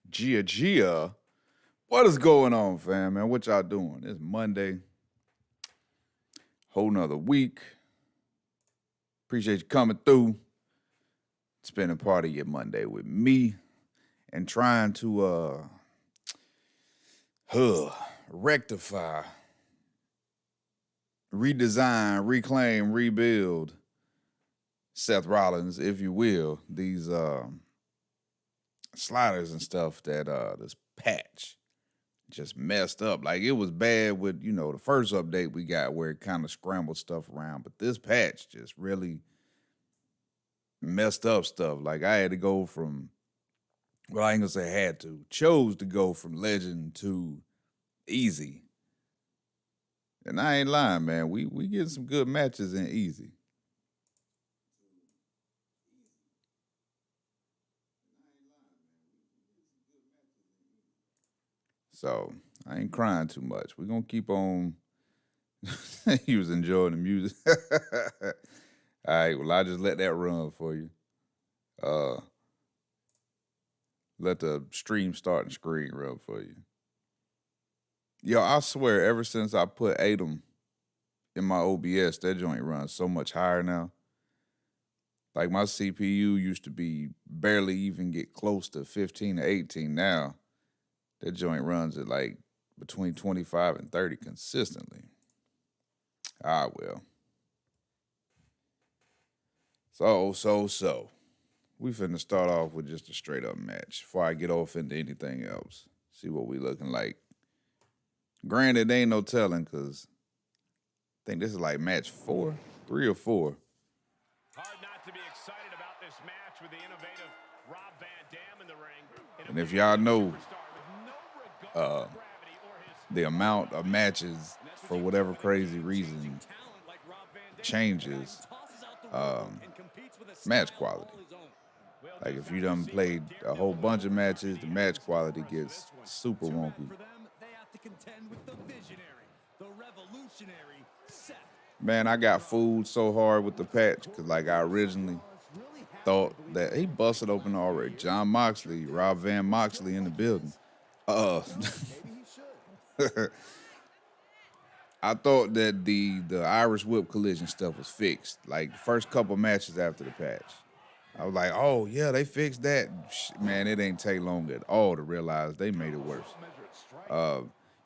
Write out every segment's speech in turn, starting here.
Gia. What is going on, fam, man? What y'all doing? It's Monday. Whole nother week. Appreciate you coming through. Spending part of your Monday with me and trying to rectify, redesign, reclaim, rebuild Seth Rollins, if you will, these sliders and stuff that this patch just messed up. Like, it was bad with, the first update we got where it kind of scrambled stuff around, but this patch just really messed up stuff. Like, I had to go from, well, I ain't gonna say had to, chose to go from legend to easy. And I ain't lying, man. We getting some good matches in easy. So I ain't crying too much. We're gonna keep on. He was enjoying the music. All right, well, I just let that run for you. Let the stream start and screen run for you. Yo, I swear, ever since I put Atom in my OBS, that joint runs so much higher now. Like, my CPU used to be barely even get close to 15 to 18. Now, that joint runs at like between 25 and 30 consistently. Ah, well. So. We finna start off with just a straight up match before I get off into anything else. See what we looking like. Granted, there ain't no telling because I think this is like match 3 or 4. Hard not to be excited about this match with the innovative Rob Van Dam in the ring. And if y'all know the amount of matches, for whatever crazy reason, changes match quality. Like, if you done played a whole bunch of matches, the match quality gets super wonky. Man, I got fooled so hard with the patch because, like, I originally thought that he busted open already. John Moxley, Rob Van Moxley in the building. I thought that the Irish Whip collision stuff was fixed. Like, the first couple matches after the patch, I was like, oh, yeah, they fixed that. Man, it ain't take long at all to realize they made it worse.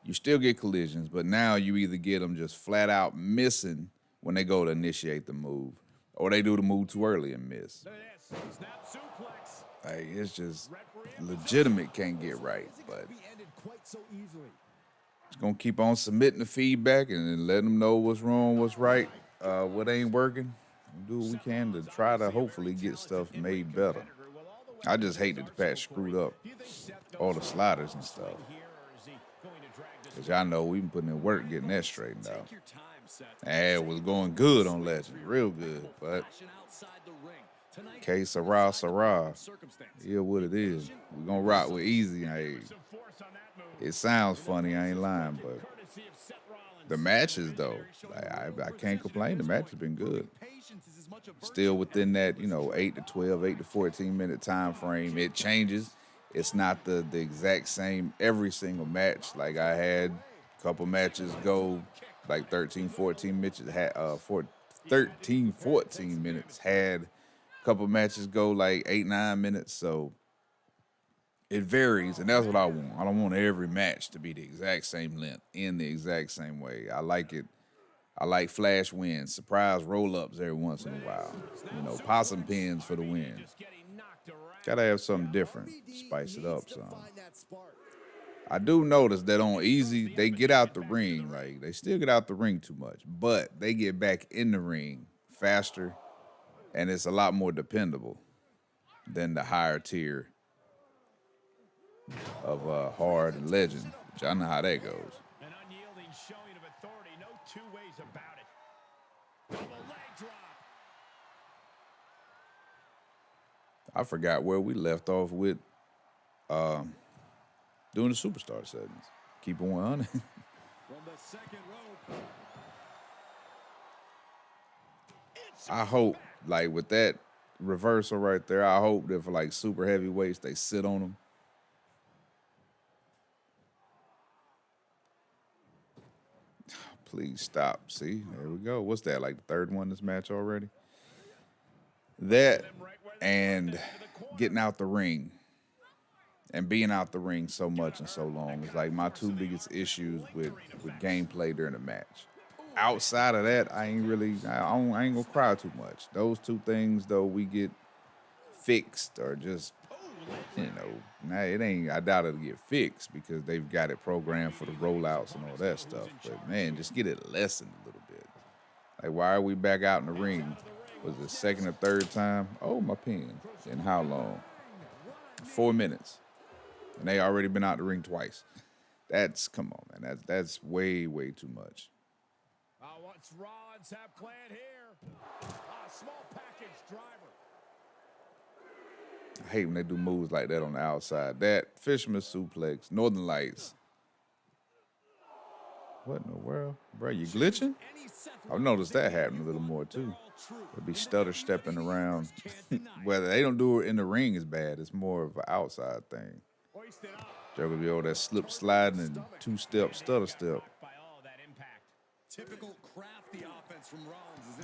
You still get collisions, but now you either get them just flat out missing when they go to initiate the move, or they do the move too early and miss. Like, it's just legitimate can't get right, but it's going to keep on submitting the feedback and then letting them know what's wrong, what's right, what ain't working. Do what we can to try to hopefully get stuff made better. I just hate that the patch screwed up all the sliders and stuff. Because y'all know we've been putting in work getting that straightened out. And it was going good on Legend, real good. But Sarah, yeah, what it is. We're going to rock with easy. It sounds funny, I ain't lying, but the matches, though, I can't complain. The match has been good. Still within that, 8 to 12, 8 to 14 minute time frame. It changes. It's not the exact same every single match. Like, I had a couple matches go like 13, 14 minutes. 13, 14 minutes. Had a couple matches go like 8, 9 minutes. So it varies, and that's what I want. I don't want every match to be the exact same length in the exact same way. I like it. I like flash wins, surprise roll-ups every once in a while. Possum pins for the win. Gotta have something different, spice it up some. I do notice that on easy, they get out the ring. Like, they still get out the ring too much, but they get back in the ring faster, and it's a lot more dependable than the higher tier of hard and legend, which I know how that goes. An unyielding showing of authority, no two ways about it. Double leg drop. I forgot where we left off with doing the superstar settings. Keep on. From the second rope. I hope, like, with that reversal right there, I hope that for like super heavyweights, they sit on them Please stop. See, there we go. What's that, like the third one this match already? That and getting out the ring and being out the ring so much and so long is like my two biggest issues with gameplay during the match. Outside of that, I ain't gonna cry too much. Those two things, though, we get fixed or just, it ain't, I doubt it'll get fixed because they've got it programmed for the rollouts and all that stuff. But man, just get it lessened a little bit. Like, why are we back out in the ring? Was it second or third time? Oh, my pen. And how long? 4 minutes. And they already been out the ring twice. Come on, man. That's way, way too much. What's Rollins have planned here? Small package driver. I hate when they do moves like that on the outside. That Fisherman suplex, Northern Lights. What in the world? Bro, you glitching? I've noticed that happen a little more, too. They'll be stutter stepping around. Whether they don't do it in the ring is bad. It's more of an outside thing. Joker be over there slip sliding and two-step stutter step.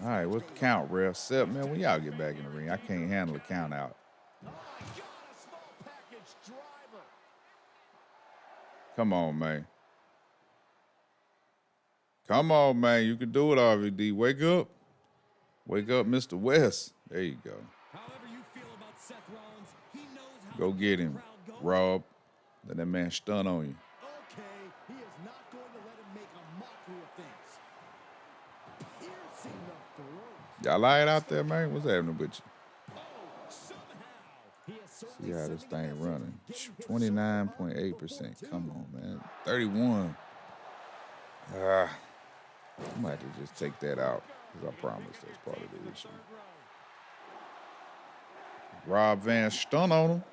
All right, what's the count, ref? Sep, man, when y'all get back in the ring, I can't handle the count out. Come on, man. Come on, man. You can do it, RVD. Wake up. Wake up, Mr. West. There you go. Go get him, Rob. Let that man stun on you. Y'all lying out there, man? What's happening with you? See how this thing running. 29.8%. Come on, man. 31. I might have to just take that out because I promise that's part of the issue. Rob Van stun on him.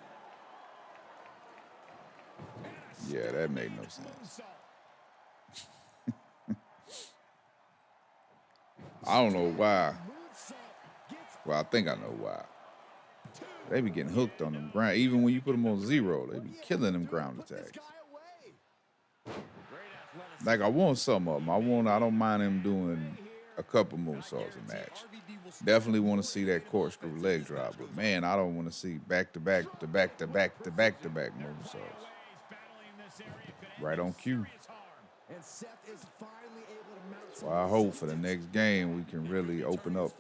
Yeah, that made no sense. I don't know why. Well, I think I know why. They be getting hooked on them ground. Even when you put them on zero, they be killing them ground attacks. Like, I want some of them. I don't mind him doing a couple moonsaults a match. Definitely want to see that corkscrew leg drop. But, man, I don't want to see back-to-back moonsaults. Right on cue. So I hope for the next game we can really open up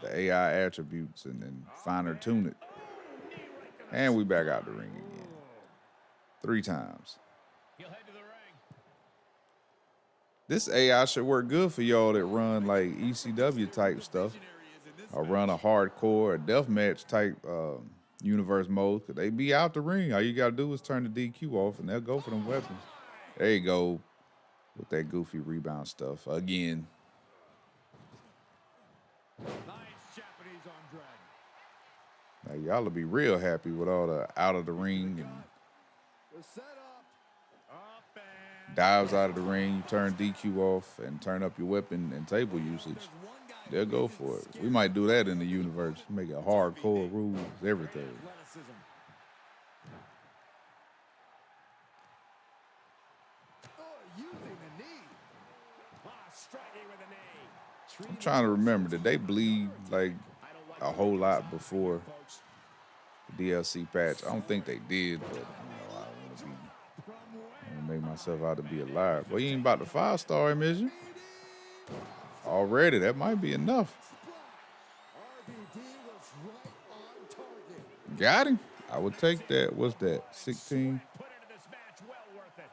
the AI attributes and finer tune it. And we back out the ring again. 3 times. This AI should work good for y'all that run like ECW type stuff. Or run a hardcore or deathmatch type universe mode. Because they be out the ring. All you got to do is turn the DQ off and they'll go for them weapons. There you go. With that goofy rebound stuff. Again. Now, y'all will be real happy with all the out of the ring and dives out of the ring. You turn DQ off and turn up your weapon and table usage. They'll go for it. We might do that in the universe. Make it hardcore rules, everything. I'm trying to remember, did they bleed like a whole lot before the DLC patch? I don't think they did, but I don't want to make myself out to be a liar. Well, you ain't about to 5-star him, is you? Already, that might be enough. Got him. I would take that. What's that? 16?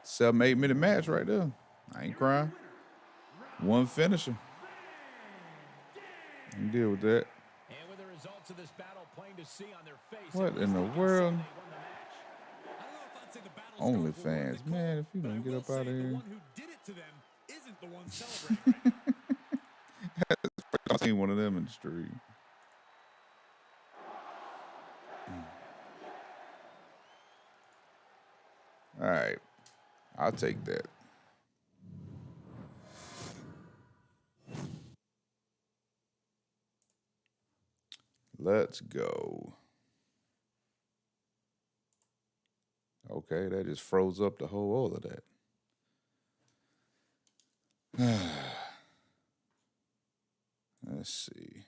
7-8 minute match right there. I ain't crying. One finisher. You can deal with that. What in the world? OnlyFans. Man, if you don't get up out of here. I've seen one of them in the street. All right. I'll take that. Let's go. Okay, that just froze up the whole all of that. Let's see.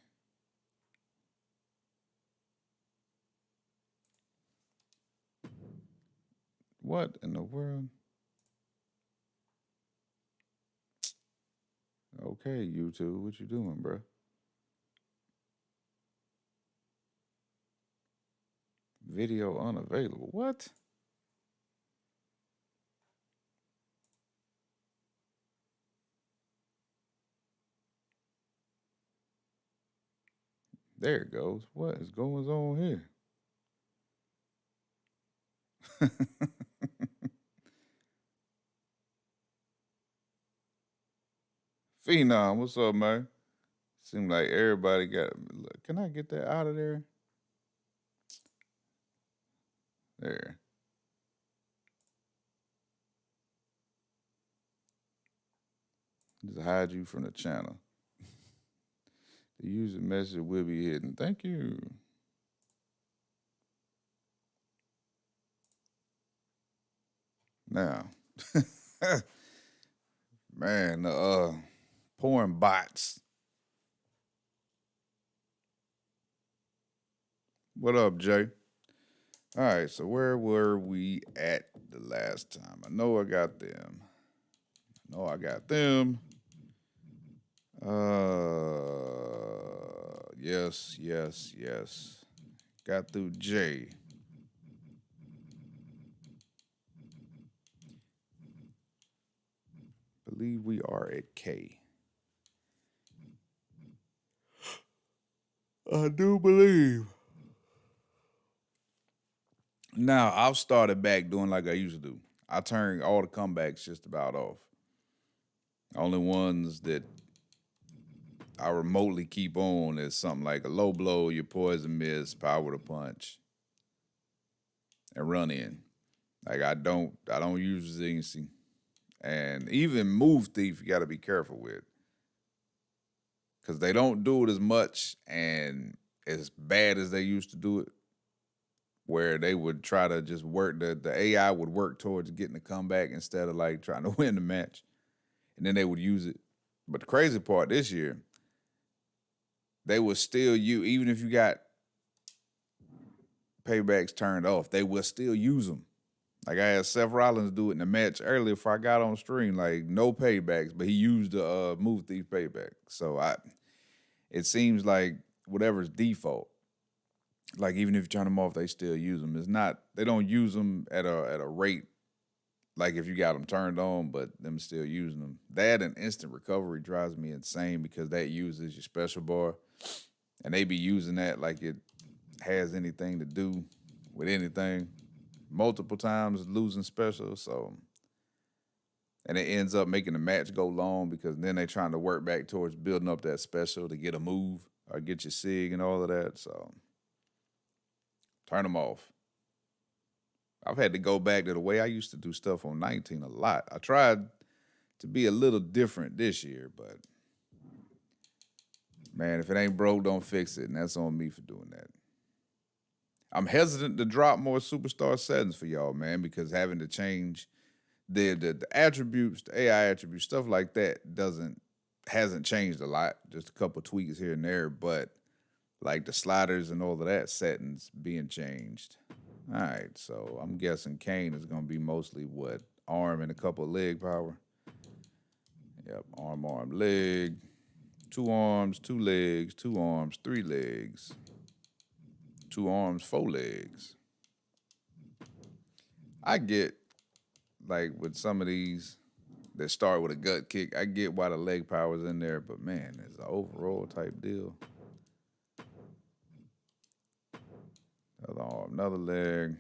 What in the world? Okay, YouTube, what you doing, bro? Video unavailable. What? There it goes. What is going on here? Phenom, what's up, man? Seems like everybody got. Can I get that out of there? There. Just hide you from the channel. The user message will be hidden. Thank you. Now, man, porn bots. What up, Jay? All right, so where were we at the last time? I know I got them. Yes. Got through J. Believe we are at K. I do believe. Now, I've started back doing like I used to do. I turned all the comebacks just about off. Only ones that I remotely keep on is something like a low blow, your poison mist, power to punch, and run in. Like I don't use resiliency. And even move thief, you got to be careful with. Because they don't do it as much and as bad as they used to do it, where they would try to just work, the AI would work towards getting a comeback instead of like trying to win the match. And then they would use it. But the crazy part this year, they will still use, even if you got paybacks turned off, they will still use them. Like I had Seth Rollins do it in the match earlier before I got on stream, like no paybacks, but he used the move thief payback. So it seems like whatever's default, like even if you turn them off, they still use them. It's not, they don't use them at a rate like if you got them turned on, but them still using them. That and instant recovery drives me insane because that uses your special bar, and they be using that like it has anything to do with anything. Multiple times losing special, so, and it ends up making the match go long because then they trying to work back towards building up that special to get a move or get your sig and all of that. So turn them off. I've had to go back to the way I used to do stuff on 19 a lot. I tried to be a little different this year, but man, if it ain't broke, don't fix it, and that's on me for doing that. I'm hesitant to drop more superstar settings for y'all, man, because having to change the attributes, the AI attributes, stuff like that hasn't changed a lot. Just a couple tweaks here and there, but like the sliders and all of that settings being changed. All right, so I'm guessing Kane is going to be mostly what? Arm and a couple of leg power. Yep, arm, leg. 2 arms, 2 legs, 2 arms, 3 legs. 2 arms, 4 legs. I get, like, with some of these that start with a gut kick, I get why the leg power's in there, but man, it's an overall type deal. Another arm, another leg.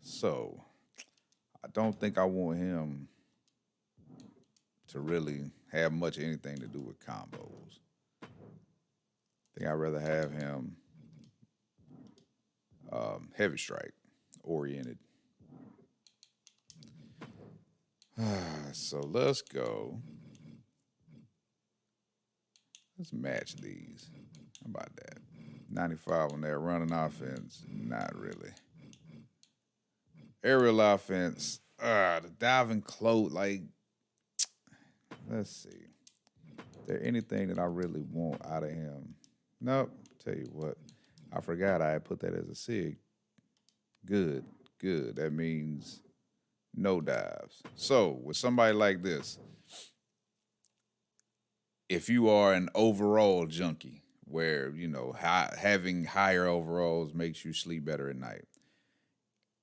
So, I don't think I want him to really have much anything to do with combos. I think I'd rather have him heavy strike oriented. So let's go. Let's match these. How about that? 95 on that running offense. Not really. Aerial offense. The diving cloak. Like, let's see. there anything that I really want out of him? Nope. Tell you what, I forgot I had put that as a SIG. Good, good. That means no dives. So with somebody like this, if you are an overall junkie, where having higher overalls makes you sleep better at night,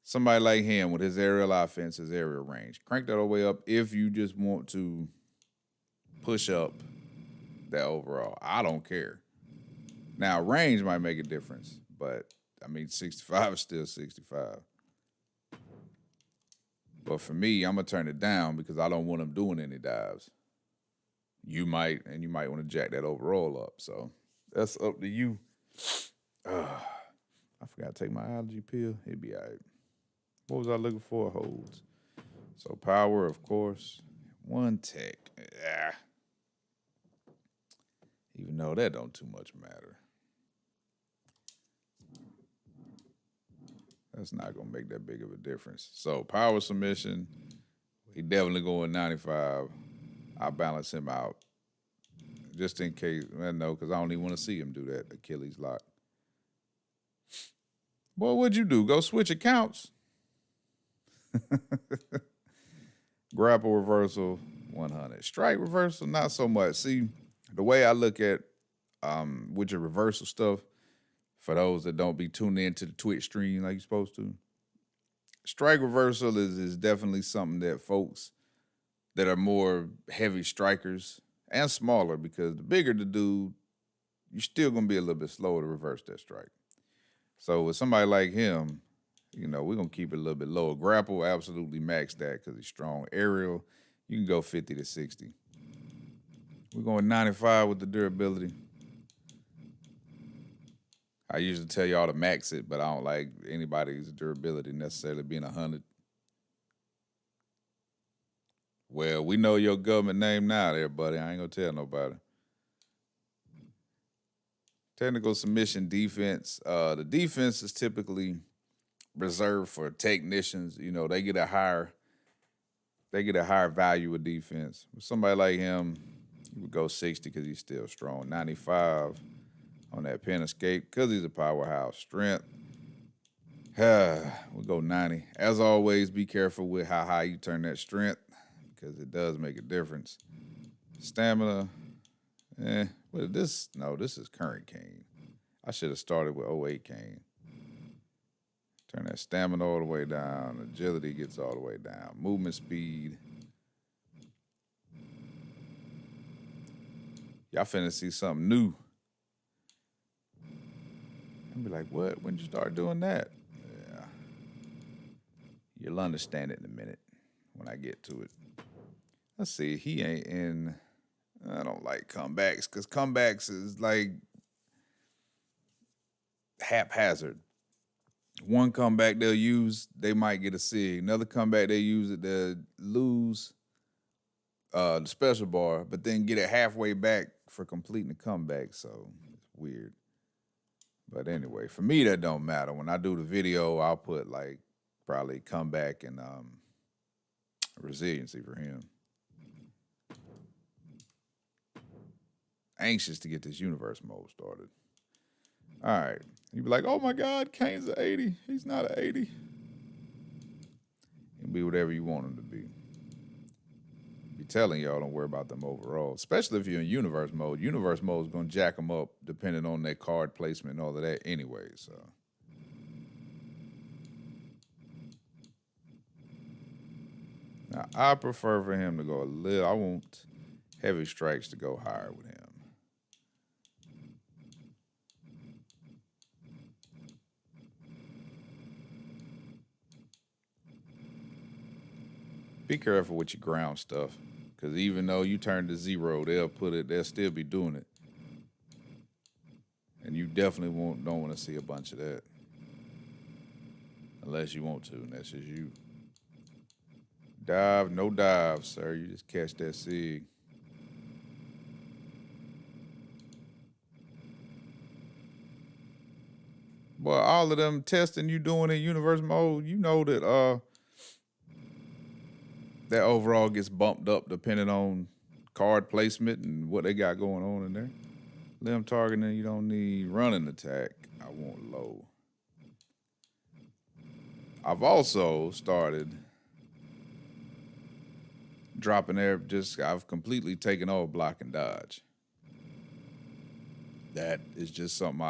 somebody like him with his aerial offense, his aerial range, crank that all the way up if you just want to push up that overall. I don't care. Now, range might make a difference, but, 65 is still 65. But for me, I'm going to turn it down because I don't want him doing any dives. You might want to jack that overall up. So that's up to you. I forgot to take my allergy pill. It'd be all right. What was I looking for? Holds. So power, of course. One tech. Yeah. Even though that don't too much matter. That's not going to make that big of a difference. So power submission. He definitely going 95. I'll balance him out. Just in case. No, because I don't even want to see him do that Achilles lock. Boy, what'd you do? Go switch accounts? Grapple reversal, 100. Strike reversal, not so much. See, the way I look at with your reversal stuff, for those that don't be tuning into the Twitch stream like you're supposed to, strike reversal is definitely something that folks that are more heavy strikers and smaller, because the bigger the dude, you're still going to be a little bit slower to reverse that strike. So with somebody like him, we're going to keep it a little bit lower. Grapple, absolutely max that because he's strong. Aerial, you can go 50 to 60. We're going 95 with the durability. I usually tell y'all to max it, but I don't like anybody's durability necessarily being 100. Well, we know your government name now there, buddy. I ain't going to tell nobody. Technical submission defense. The defense is typically reserved for technicians. They get a higher value of defense. With somebody like him, you would go 60 because he's still strong. 95 on that pin escape because he's a powerhouse. Strength, we'll go 90. As always, be careful with how high you turn that strength because it does make a difference. Stamina, this is current Kane. I should have started with 08 Kane. Turn that stamina all the way down. Agility gets all the way down. Movement speed. Y'all finna see something new. I'll be like, what? When did you start doing that? Yeah. You'll understand it in a minute when I get to it. Let's see. He ain't in... I don't like comebacks because comebacks is like haphazard. One comeback they'll use, they might get a SIG. Another comeback they use it, they'll lose the special bar, but then get it halfway back for completing the comeback. So it's weird. But anyway, for me, that don't matter. When I do the video, I'll put like probably comeback and resiliency for him. Anxious to get this universe mode started. All right. You'd be like, oh my God, Kane's an 80. He's not an 80. He can be whatever you want him to be. Be telling y'all don't worry about them overall, especially if you're in universe mode. Universe mode is going to jack them up depending on their card placement and all of that anyway. So. Now, I prefer for him to go a little, I want heavy strikes to go higher with him. Be careful with your ground stuff, because even though you turn to 0, they'll still be doing it. And you definitely don't want to see a bunch of that. Unless you want to, and that's just you. Dive, no dive, sir. You just catch that SIG. Boy, all of them testing you doing in universe mode, you know that that overall gets bumped up depending on card placement and what they got going on in there. Limb targeting, you don't need running attack. I want low. I've also started dropping there. I've completely taken off block and dodge. That is just something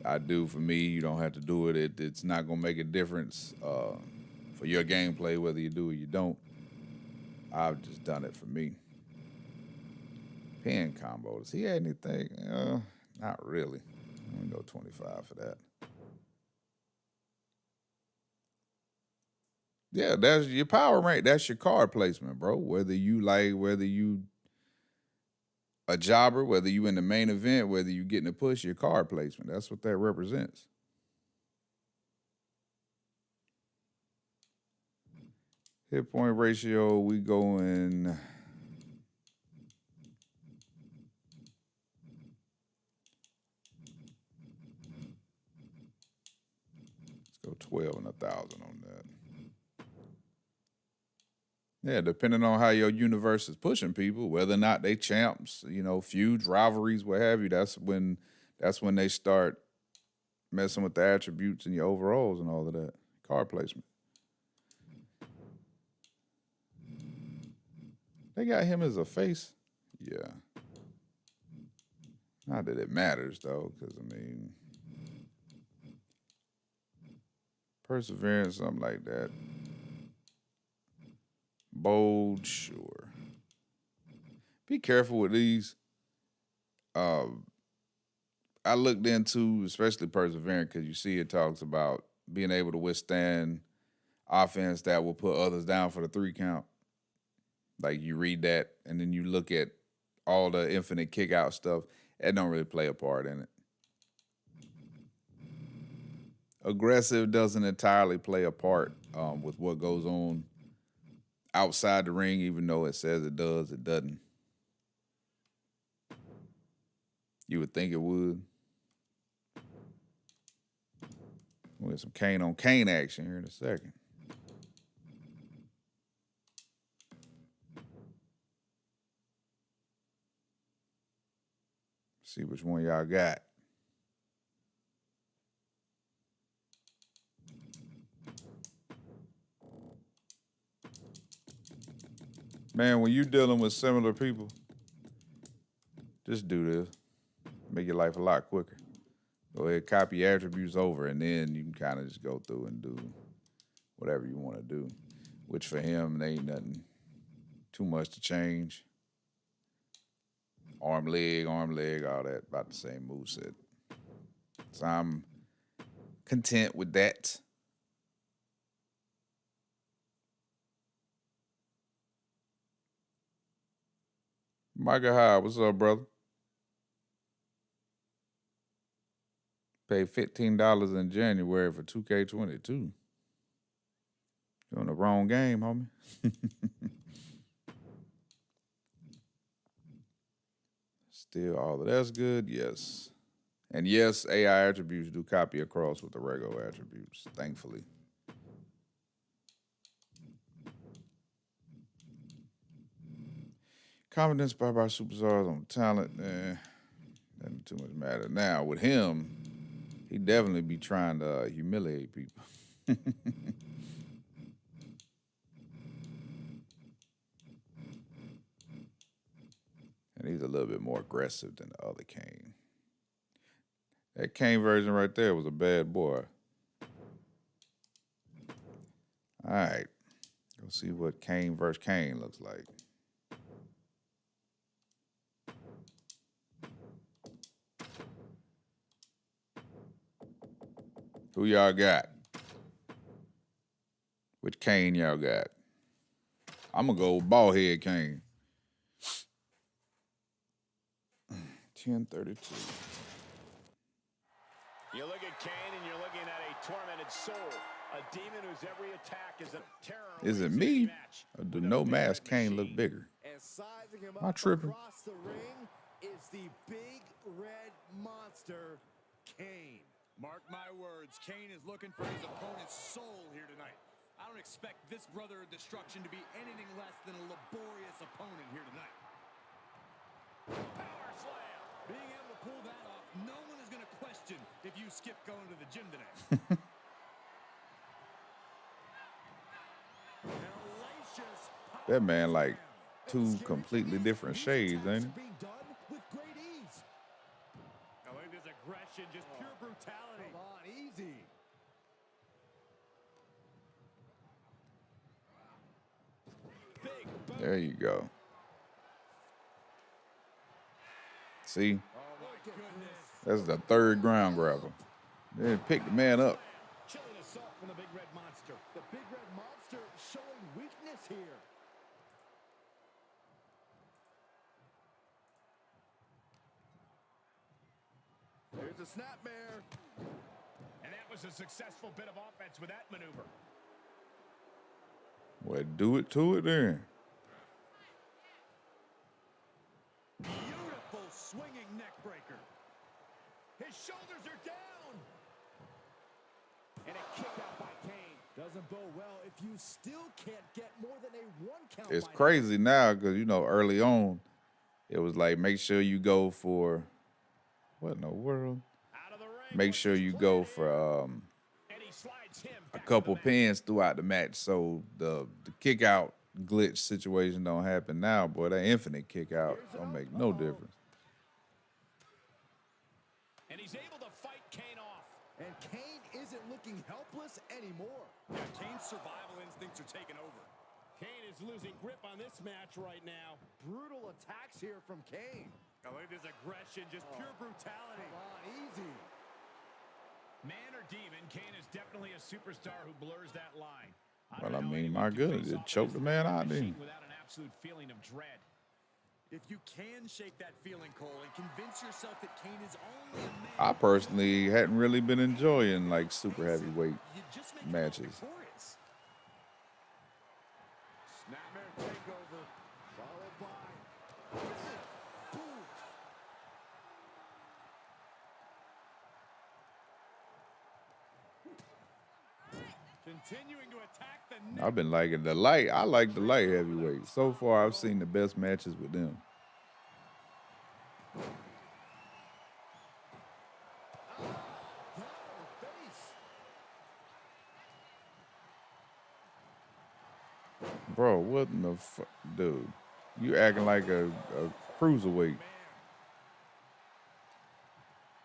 I do for me. You don't have to do it. It's not gonna make a difference for your gameplay whether you do or you don't. I've just done it for me. Pin combo. Does he have anything? Not really. I'm gonna go 25 for that. Yeah, that's your power rank. That's your card placement, bro. Whether you a jobber, whether you in the main event, whether you getting a push, your card placement. That's what that represents. Hit point ratio, we going. Let's go 12 and 1,000 on that. Yeah, depending on how your universe is pushing people, whether or not they champs, feuds, rivalries, what have you, that's when they start messing with the attributes and your overalls and all of that. Card placement. They got him as a face? Yeah. Not that it matters, though, because, perseverance, something like that. Bold, sure. Be careful with these. I looked into, especially perseverance, because you see it talks about being able to withstand offense that will put others down for the 3 count. Like you read that, and then you look at all the infinite kick out stuff. That don't really play a part in it. Aggressive doesn't entirely play a part with what goes on outside the ring, even though it says it does, it doesn't. You would think it would. We'll get some Kane on Kane action here in a second. See which one y'all got. Man, when you're dealing with similar people, just do this. Make your life a lot quicker. Go ahead, copy attributes over, and then you can kind of just go through and do whatever you want to do. Which for him, there ain't nothing too much to change. Arm, leg, all that, about the same moveset. So I'm content with that. Micah High, what's up, brother? Paid $15 in January for 2K22. You're on the wrong game, homie. Still, all of that's good, yes. And yes, AI attributes do copy across with the regular attributes, thankfully. Confidence by superstars on talent, doesn't too much matter. Now, with him, he definitely be trying to humiliate people. And he's a little bit more aggressive than the other Kane. That Kane version right there was a bad boy. All right. Go see what Kane versus Kane looks like. Who y'all got? Which Kane y'all got? I'm going to go with ballhead Kane. 1032. You look at Kane and you're looking at a tormented soul. A demon whose every attack is a terror. Is it me? Or do no mask Kane look bigger? And sizing him Am I up tripping? across the ring is the big red monster, Kane. Mark my words, Kane is looking for his opponent's soul here tonight. I don't expect this brother of destruction to be anything less than a laborious opponent here tonight. Power slam. Being able to pull that off, no one is going to question if you skip going to the gym today. That man like two completely different shades, ain't he? Being done with great ease. I believe this aggression, just pure brutality. Come on, easy. Big boom. There you go. See? Oh, my goodness. That's the third ground grabber. Then pick the man up. Chilling assault from the Big Red Monster. The Big Red Monster showing weakness here. There's a snapmare. And that was a successful bit of offense with that maneuver. Well, do it to it then. Beautiful swinging neck breaker. His shoulders are down. And a kick out by Kane. Doesn't bode well if you still can't get more than a 1 count. It's crazy now because, you know, early on, it was like, make sure you go for, what in the world? Out of the ring. Make sure you go for And he slides him a back couple to the mat. pins throughout the match so the kick out glitch situation don't happen now. Boy, that infinite kick out don't make no difference. And he's able to fight Kane off. And Kane isn't looking helpless anymore. Yeah, Kane's survival instincts are taking over. Kane is losing grip on this match right now. Brutal attacks here from Kane. I believe this aggression, just pure brutality. Come on, easy. Man or demon, Kane is definitely a superstar who blurs that line. Well, don't I know mean, anyone my who goodness, face it off choked the against man the out machine then. without an absolute feeling of dread. If you can shake that feeling, Cole, and convince yourself that Kane is only a man. I personally hadn't really been enjoying like super heavyweight You just make matches. victorious. Snapmare takeover, followed by boom. Continuing to attack the neck. I've been liking the light. I like the light heavyweight. So far, I've seen the best matches with them. Bro, what in the fuck? Dude, you acting like a cruiserweight.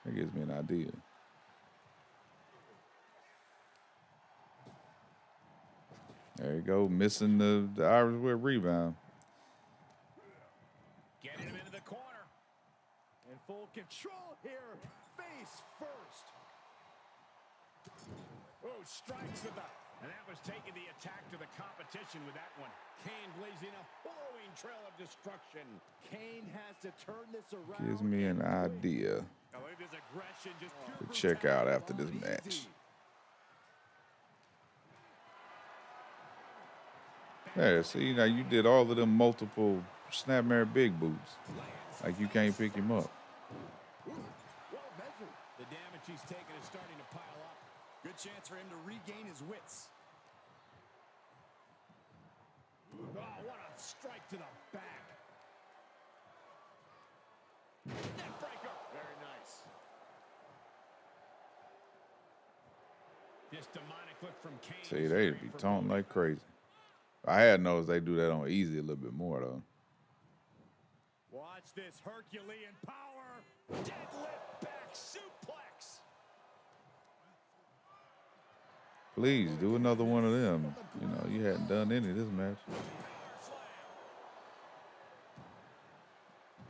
That gives me an idea. There you go, missing the Irish whip rebound. Getting him into the corner. In full control here, face first. Oh, strikes with the... And that was taking the attack to the competition with that one. Kane blazing a flowing trail of destruction. Kane has to turn this around. Gives me an idea I believe his aggression just pure to check out brutality. after this match. There, see, now you did all of them multiple snapmare big boots. Like you can't pick him up. Well measured. The damage he's taken is starting to pile up. Good chance for him to regain his wits. Oh, what a strike to the back. Neck breaker. Very nice. This demonic look from Kane. See, is they very be taunting foreboding. like crazy. I had noticed they do that on easy a little bit more though. Watch this Herculean power. Deadlift back suplex. Please do another one of them. You know, you hadn't done any of this match. Slam.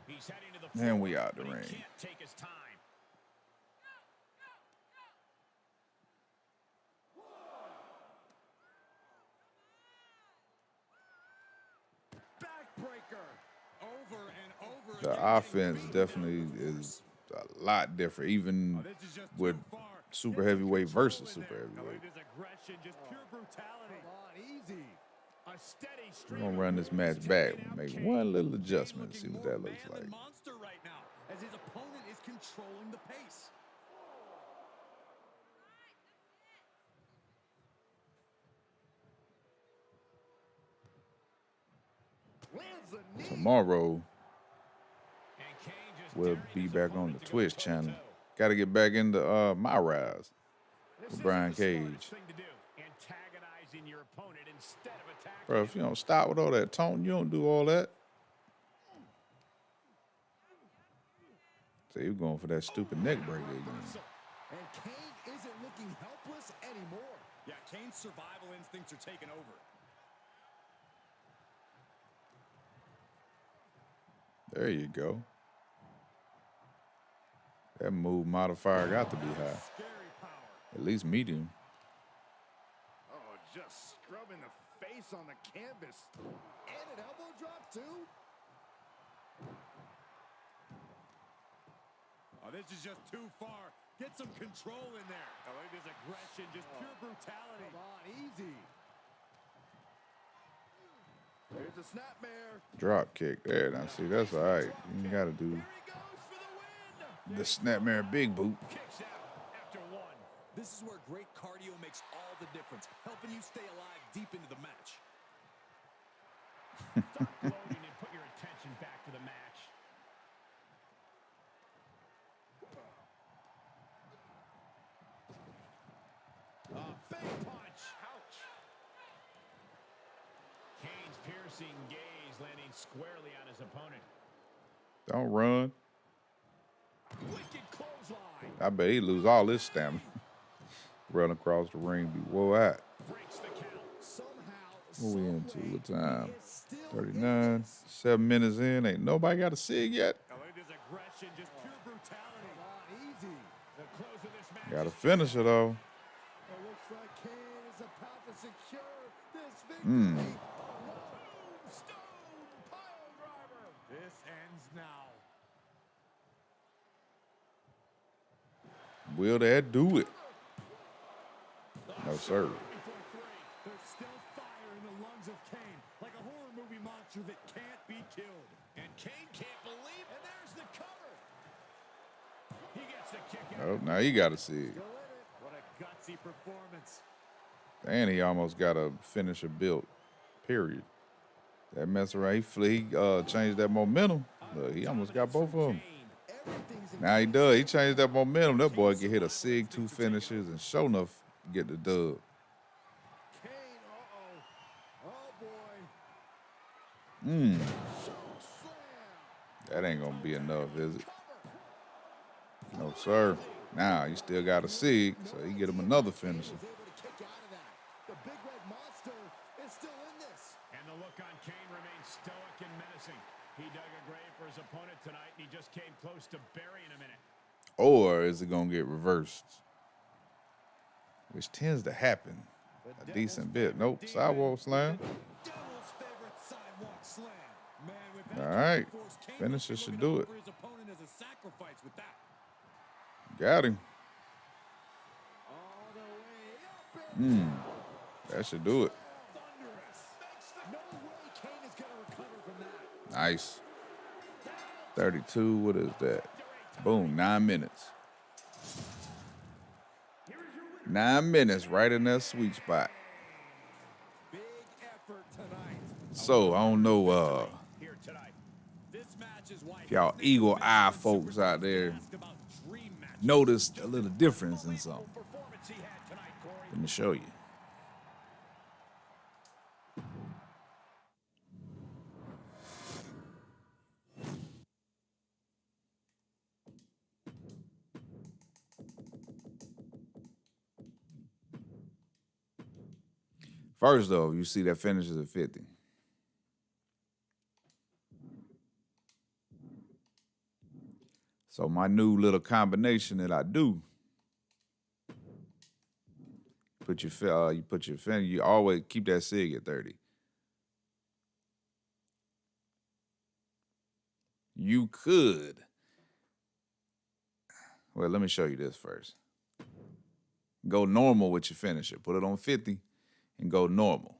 He's heading to the And floor, we out the but he ring. can't take his time. Backbreaker. Over and over The again, offense getting beat definitely down. is a lot different, even This is just with too far. super Get some heavyweight control versus in super there. I heavyweight. believe his aggression, just pure brutality. Come on, easy. A steady We're stream gonna of run this moves match taking back, out make Kane. one little Kane adjustment, see looking what more that looks man like. than monster right now, as his opponent is controlling the pace. Lands a knee. Tomorrow, we'll be back on the Twitch channel. Got to get back into my rise with Brian Cage. Bro, if you don't stop with all that tone, you don't do all that. So you're going for that stupid neck breaker again. And Kane isn't looking helpless anymore. Yeah, Kane's survival instincts are taking over. There you go. That move modifier got to be high. At least medium. Oh, just scrubbing the face on the canvas. And an elbow drop, too. Oh, this is just too far. Get some control in there. Oh, look at this aggression, just pure brutality. Come on, easy. Here's a snapmare. Drop kick there. Now, see, that's all right. You got to do the snapmare big boot. This is where great cardio makes all the difference, helping you stay alive deep into the match. Stop gloating and put your attention back to the match. Big punch. Ouch. Kane's piercing gaze landing squarely on his opponent. Don't run. Wicked clothesline. I bet he lose all his stamina. Run across the ring, be whoa at. Breaks the count. What we into? What time? 39. 7 minutes in. Ain't nobody got a sig yet. Aggression, just pure brutality. Easy. The close of this match. Got to finish it though. It looks like Kane is about to secure this victory. Stone pile driver. This ends now. Will that do it? No, sir. There's still fire in the lungs of Kane, like a horror movie monster that can't be killed. And Kane can't believe, and there's the cover. He gets the kick out. Oh, now you got to see it. What a gutsy performance. And he almost got a finisher built, period. That mess around, he changed that momentum. Look, he almost got both of them. Now he does. He changed that momentum. That boy can hit a SIG 2 finishes and sure enough get the dub. Kane, oh boy. That ain't going to be enough, is it? No, sir. Now you still got a SIG, so he get him another finisher. The big red monster is still in this. And the look on Kane remains stoic and menacing. He dug a grave for his opponent tonight, and he just came close to burying him in it. Or is it going to get reversed? Which tends to happen a decent bit. Nope, sidewalk slam. All right, finisher should do it. Got him. That should do it. Nice. 32, what is that? Boom, 9 minutes. 9 minutes, right in that sweet spot. So, I don't know if y'all eagle eye folks out there noticed a little difference in something. Let me show you. First, though, you see that finishes at 50. So my new little combination that I do, you always keep that SIG at 30. You could, well, let me show you this first. Go normal with your finisher. Put it on 50 and go normal.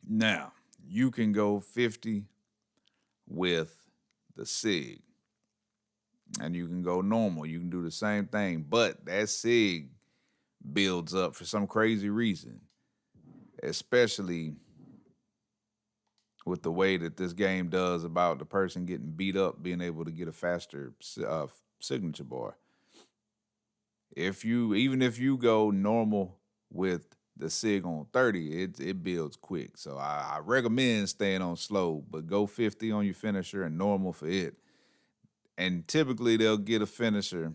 Now, you can go 50 with the SIG. And you can go normal. You can do the same thing. But that SIG builds up for some crazy reason. Especially with the way that this game does about the person getting beat up, being able to get a faster signature bar. Even if you go normal with the SIG on 30, it builds quick. So I recommend staying on slow, but go 50 on your finisher and normal for it. And typically they'll get a finisher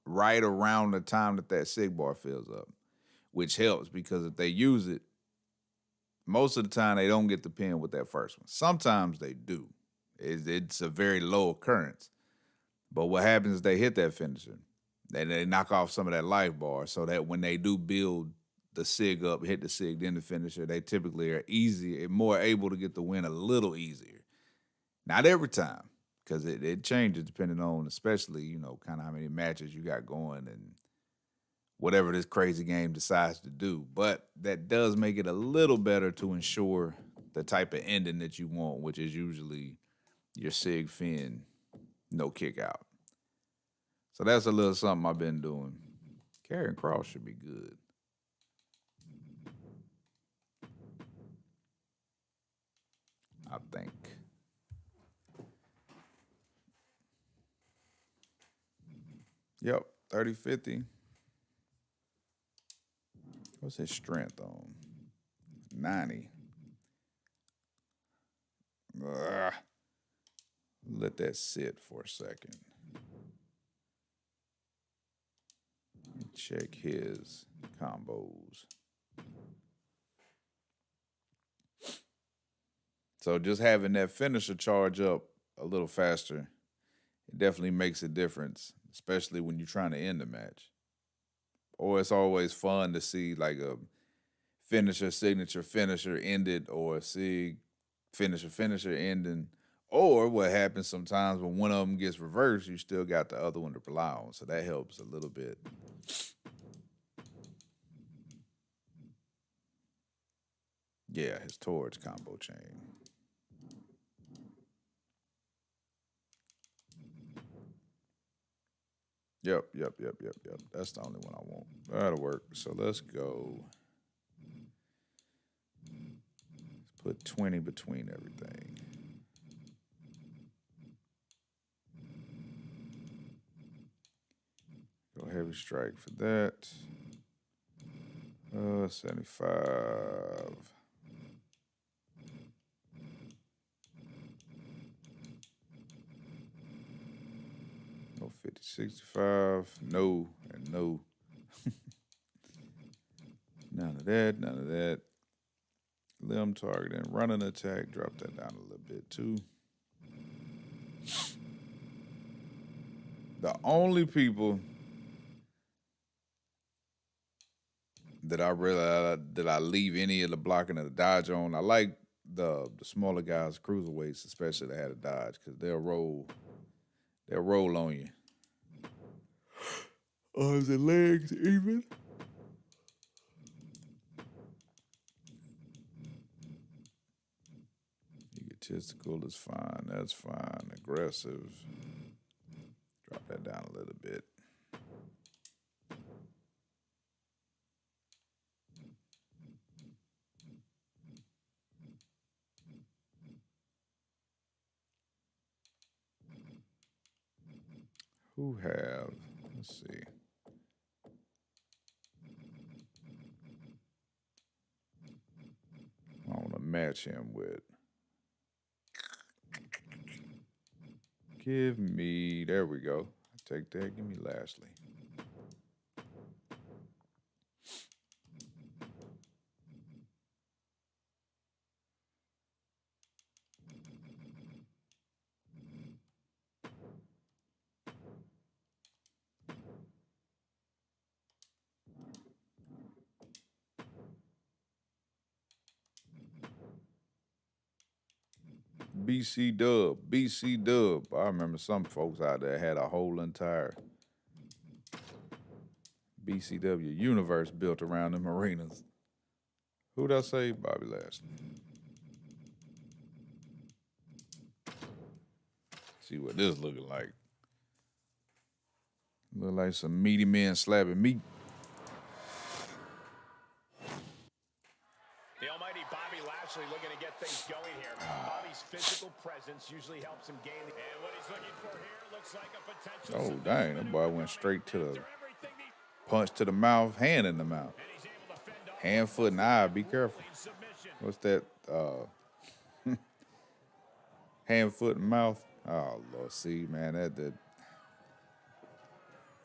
right around the time that SIG bar fills up, which helps because if they use it, most of the time they don't get the pin with that first one. Sometimes they do. It's a very low occurrence. But what happens is they hit that finisher. They knock off some of that life bar so that when they do build the SIG up, hit the SIG, then the finisher, they typically are more able to get the win a little easier. Not every time, because it changes depending on, especially, kind of how many matches you got going and whatever this crazy game decides to do. But that does make it a little better to ensure the type of ending that you want, which is usually your SIG fin, no kick out. So that's a little something I've been doing. Karrion Kross should be good. I think. Yep, 30-50. What's his strength on? 90. Ugh. Let that sit for a second. Check his combos. So just having that finisher charge up a little faster, it definitely makes a difference, especially when you're trying to end the match. Or it's always fun to see like a signature finisher ended, or a SIG finisher ending. Or what happens sometimes when one of them gets reversed, you still got the other one to rely on. So that helps a little bit. Yeah, his Torch combo chain. Yep. That's the only one I want. That'll work. So let's go. Let's put 20 between everything. Go heavy strike for that. 75. No 50, 65. No and no. None of that. Limb targeting, running attack. Drop that down a little bit too. The only people that I leave any of the blocking of the dodge on, I like the smaller guys, cruiserweights especially, that had a dodge, because they'll roll on you. Oh, is the legs even? Egotistical is fine. That's fine. Aggressive. Drop that down a little bit. Who have, let's see. I want to match him with. Give me, there we go. Take that, give me Lashley. BC Dub. I remember some folks out there had a whole entire BCW universe built around them arenas. Who'd I say? Bobby Lashley. See what this looking like. Look like some meaty men slapping meat. The almighty Bobby actually looking to get things going here. Bobby's physical presence usually helps him gain. And what he's looking for here looks like a potential. Oh, dang. That boy went straight to the punch to the mouth, hand in the mouth. Hand, foot, and eye. Be careful. What's that? Hand, foot, and mouth. Oh, Lord. See, man, that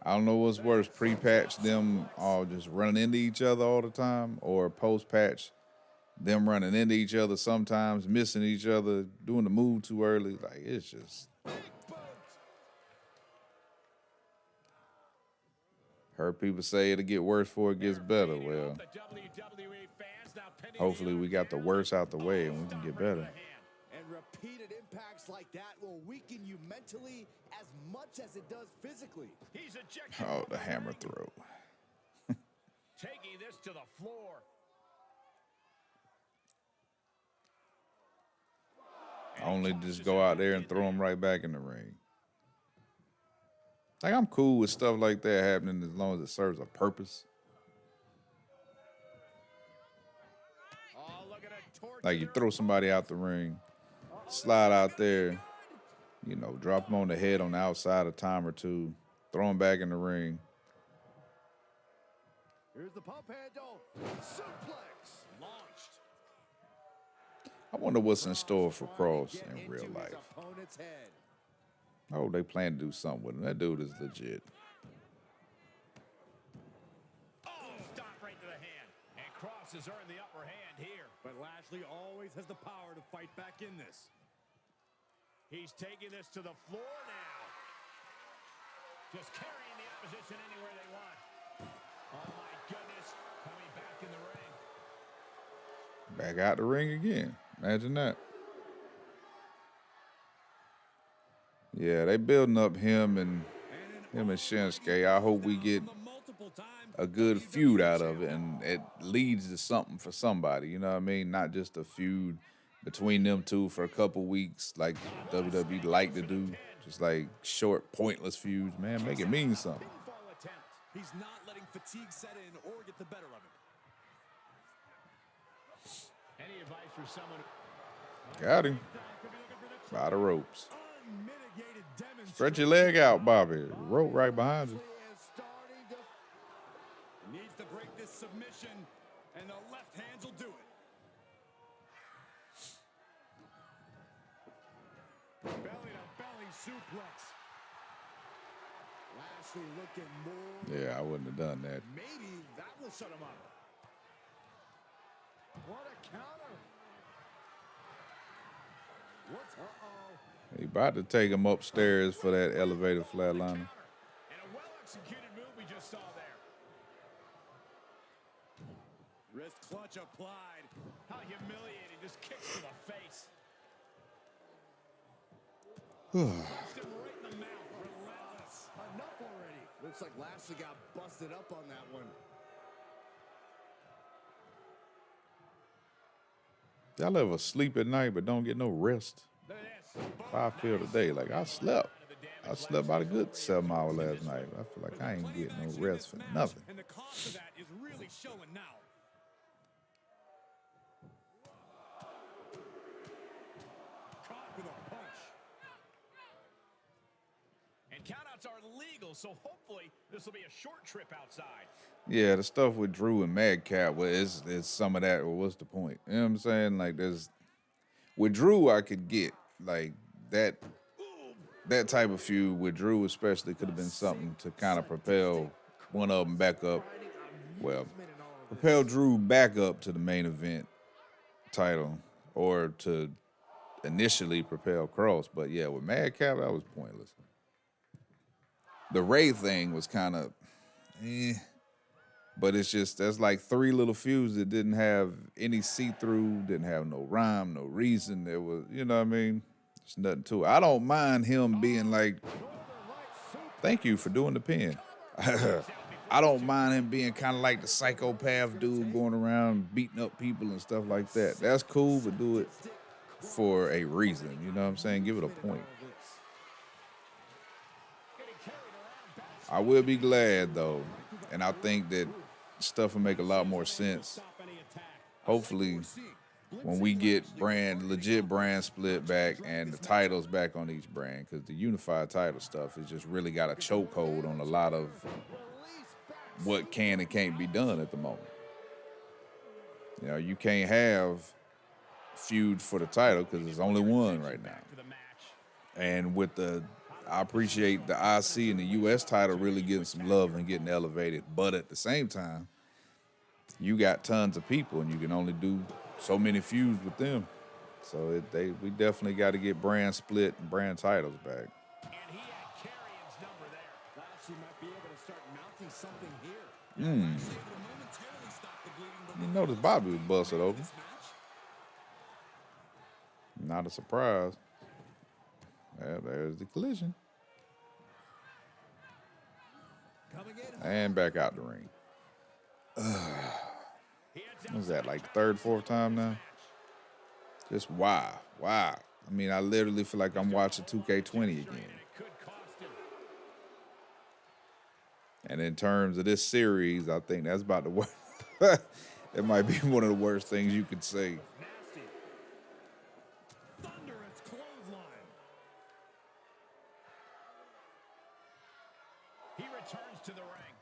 I don't know what's worse, pre-patch them all just running into each other all the time, or post-patch them running into each other sometimes, missing each other, doing the move too early. Like, it's just... Heard people say it'll get worse before it gets better. Well, hopefully we got the worst out the way and we can get better. And repeated impacts like that will weaken you mentally as much as it does physically. Oh, the hammer throw. Taking this to the floor. Only just go out there and throw him right back in the ring. Like, I'm cool with stuff like that happening as long as it serves a purpose. Like, you throw somebody out the ring, slide out there, you know, drop them on the head on the outside a time or two, throw them back in the ring. Here's the pump handle. Suplex. Launched. I wonder what's in store for Cross in real life. Oh, they plan to do something with him. That dude is legit. Oh, stop right to the hand. And Cross has earned the upper hand here. But Lashley always has the power to fight back in this. He's taking this to the floor now. Just carrying the opposition anywhere they want. Oh, my goodness. Coming back in the ring. Back out the ring again. Imagine that. Yeah, they building up him and Shinsuke. I hope we get a good feud out of it and it leads to something for somebody. You know what I mean? Not just a feud between them two for a couple weeks like WWE like to do. Just like short, pointless feuds. Man, make it mean something. He's not letting fatigue set in or get the better of him. Any advice for someone? Got him. By the ropes. Stretch your leg out, Bobby. Rope right behind you. Needs to break this submission, and the left hands will do it. Belly to belly suplex. Lashley looking more. Yeah, I wouldn't have done that. Maybe that will shut him up. What a counter. What's He about to take him upstairs for that elevated flatliner. And a well-executed move we just saw there. Wrist clutch applied. How humiliating. Just kicks to the face. Right in the mouth. Relentless. Enough already. Looks like Lashley got busted up on that one. Y'all ever sleep at night but don't get no rest? I feel today like I slept. I slept about a good 7 hours last night. I feel like I ain't getting no rest for nothing. And the cost of that is really showing now. Caught with a punch. And countouts are legal, so hopefully this will be a short trip outside. Yeah, the stuff with Drew and Madcap, well, it's some of that. Well, what's the point? You know what I'm saying? Like, with Drew, I could get like that type of feud with Drew, especially, could have been something to kind of propel one of them back up. Well, propel Drew back up to the main event title, or to initially propel Cross. But yeah, with Madcap, that was pointless. The Ray thing was kind of, but it's just, that's like 3 little feuds that didn't have any see-through, didn't have no rhyme, no reason. There was, you know what I mean? There's nothing to it. I don't mind him being like, thank you for doing the pin. I don't mind him being kind of like the psychopath dude going around beating up people and stuff like that. That's cool, but do it for a reason. You know what I'm saying? Give it a point. I will be glad, though, and I think that stuff will make a lot more sense. Hopefully, when we get legit brand split back and the titles back on each brand, because the unified title stuff has just really got a chokehold on a lot of what can and can't be done at the moment. You know, you can't have feud for the title because there's only one right now. And with I appreciate the IC and the US title really getting some love and getting elevated, but at the same time, you got tons of people and you can only do so many feuds with them. So we definitely got to get brand split and brand titles back. And he had Karrion's number there. Lashley might be able to start mounting something here. You notice Bobby was busted open. Not a surprise. Well, there's the collision. And back out the ring. What's that, like the third, fourth time now? Just wow. I mean, I literally feel like I'm watching 2K20 again. And in terms of this series, I think that's about the worst. It might be one of the worst things you could say. Thunderous clothesline. He returns to the ring.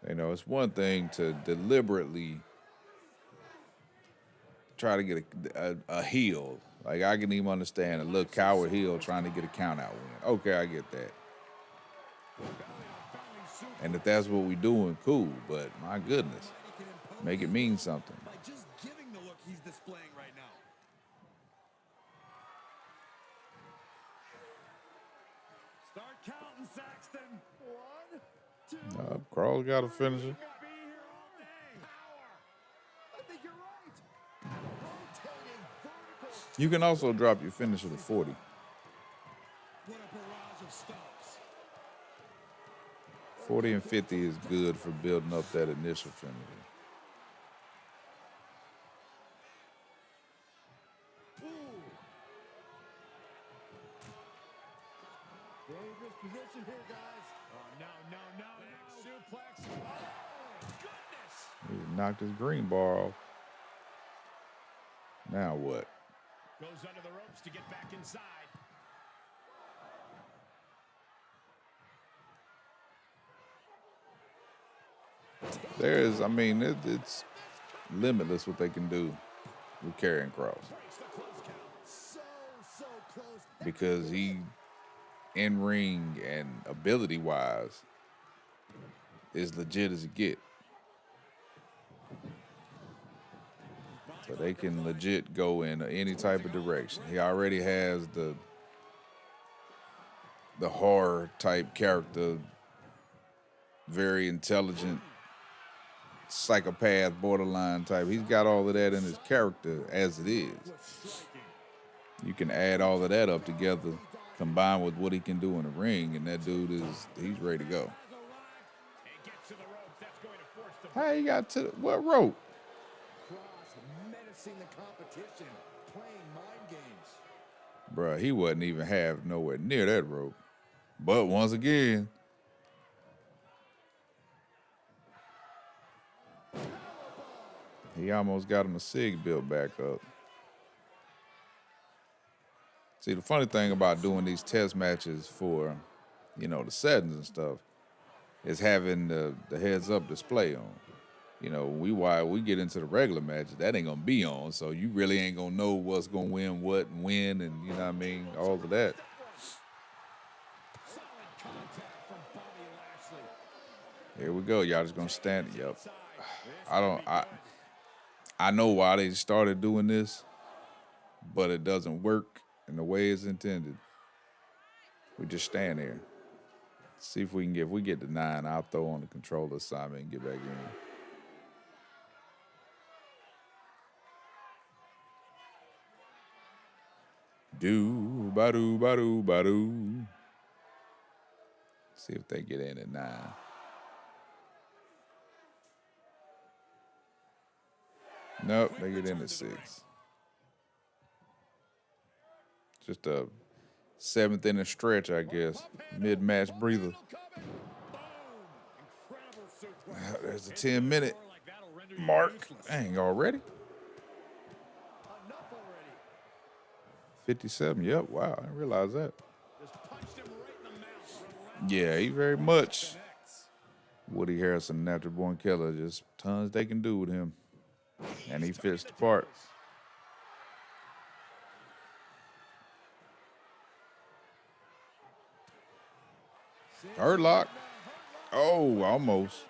You know, it's one thing to deliberately try to get a heel. Like, I can even understand a little coward heel trying to get a count out win. Okay, I get that. And if that's what we're doing, cool. But my goodness, make it mean something. By just giving the look he's displaying right now. Start counting, Saxton. 1, 2. Carl's got a finisher. Be here all day. Power. I think you're right. Rotating vertical. You can also drop your finisher to 40. What a barrage of stomps. 40 and 50 is good for building up that initial finisher. Dangerous position here, guys. Oh, no. Suplex. Oh, goodness. He knocked his green bar off. Now what? Goes under the ropes to get back inside. It's limitless what they can do with Karrion Kross. So close. Because he, in ring and ability wise, is legit as it get. So they can legit go in any type of direction. He already has the horror type character, very intelligent, psychopath, borderline type. He's got all of that in his character as it is. You can add all of that up together, combined with what he can do in the ring, and that dude he's ready to go. Hey, he got to what rope? Cross menacing the competition, playing mind games. Bruh, he wasn't even nowhere near that rope. But once again, he almost got him a SIG built back up. See, the funny thing about doing these test matches for, the settings and stuff is having the heads-up display on. We get into the regular matches, that ain't going to be on, so you really ain't going to know what's going to win what and when, and you know what I mean, all of that. Here we go. Y'all just going to stand it. Yep. I know why they started doing this, but it doesn't work in the way it's intended. We just stand there. See if we get the 9, I'll throw on the controller assignment and get back in. Do ba-do ba-do ba-do. See if they get in at 9. Nope, they get in at 6. Just a 7th inning stretch, I guess. Mid-match breather. There's a 10-minute mark. Dang, already? Enough already. 57. Yep. Wow, I didn't realize that. Just punched him right in the mouth. Yeah, he very much. Woody Harrelson, Natural Born Killer, just tons they can do with him. And he fits the part. Hurt lock. Oh, almost.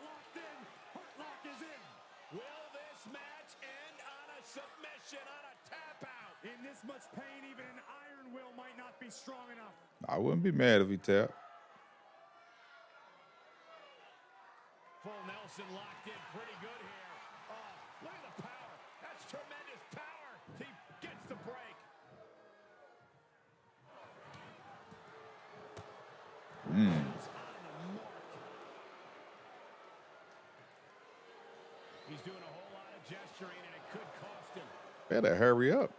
Will this match end on a submission, on a tap out? In this much pain, even an iron will might not be strong enough. I wouldn't be mad if he tapped. Full Nelson locked in pretty good here. Oh, look at the power. That's tremendous power. He gets the break. He's on the mark. He's doing a whole lot of gesturing, and it could cost him. Better hurry up.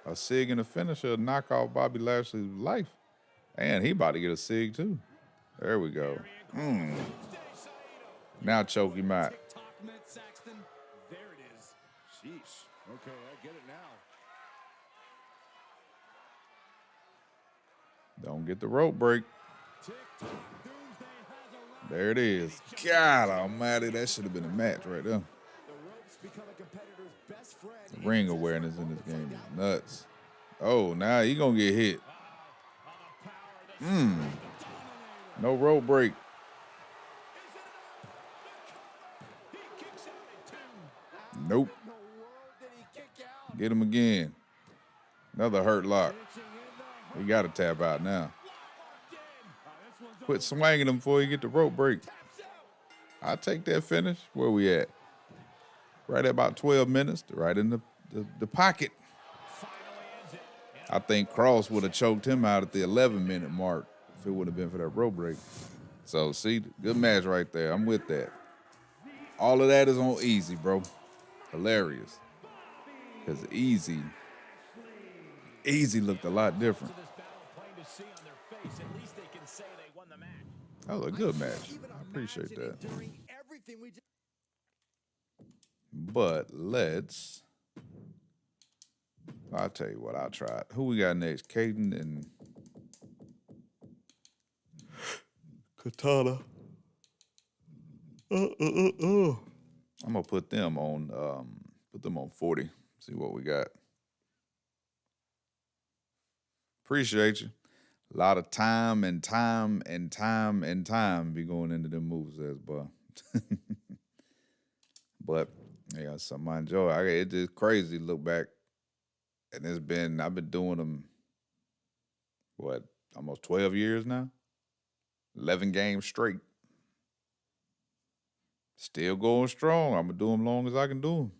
A SIG and a finisher knock off Bobby Lashley's life. And he about to get a SIG too. There we go. Now choke him out. There it is. Sheesh. Okay, I get it now. Don't get the rope break. There it is. God almighty, that should have been a match right there. The ropes become a competitor's best friend. The ring awareness in this game is nuts. Oh, now he gonna get hit. No rope break. Nope. Get him again. Another hurt lock. We got to tap out now. Quit swinging him before you get the rope break. I'll take that finish. Where we at? Right at about 12 minutes. Right in the pocket. I think Cross would have choked him out at the 11-minute mark if it would have been for that rope break. So, see, good match right there. I'm with that. All of that is on easy, bro. Hilarious. Because easy looked a lot different. That was a good match. I appreciate that. But I'll tell you what, I'll try it. Who we got next? Caden and Katana. I'm gonna put them on 40. See what we got. Appreciate you. A lot of time be going into them movesets, boy. But yeah, something I enjoy. It's just crazy to look back. And I've been doing them, almost 12 years now? 11 games straight. Still going strong. I'm going to do them long as I can do them.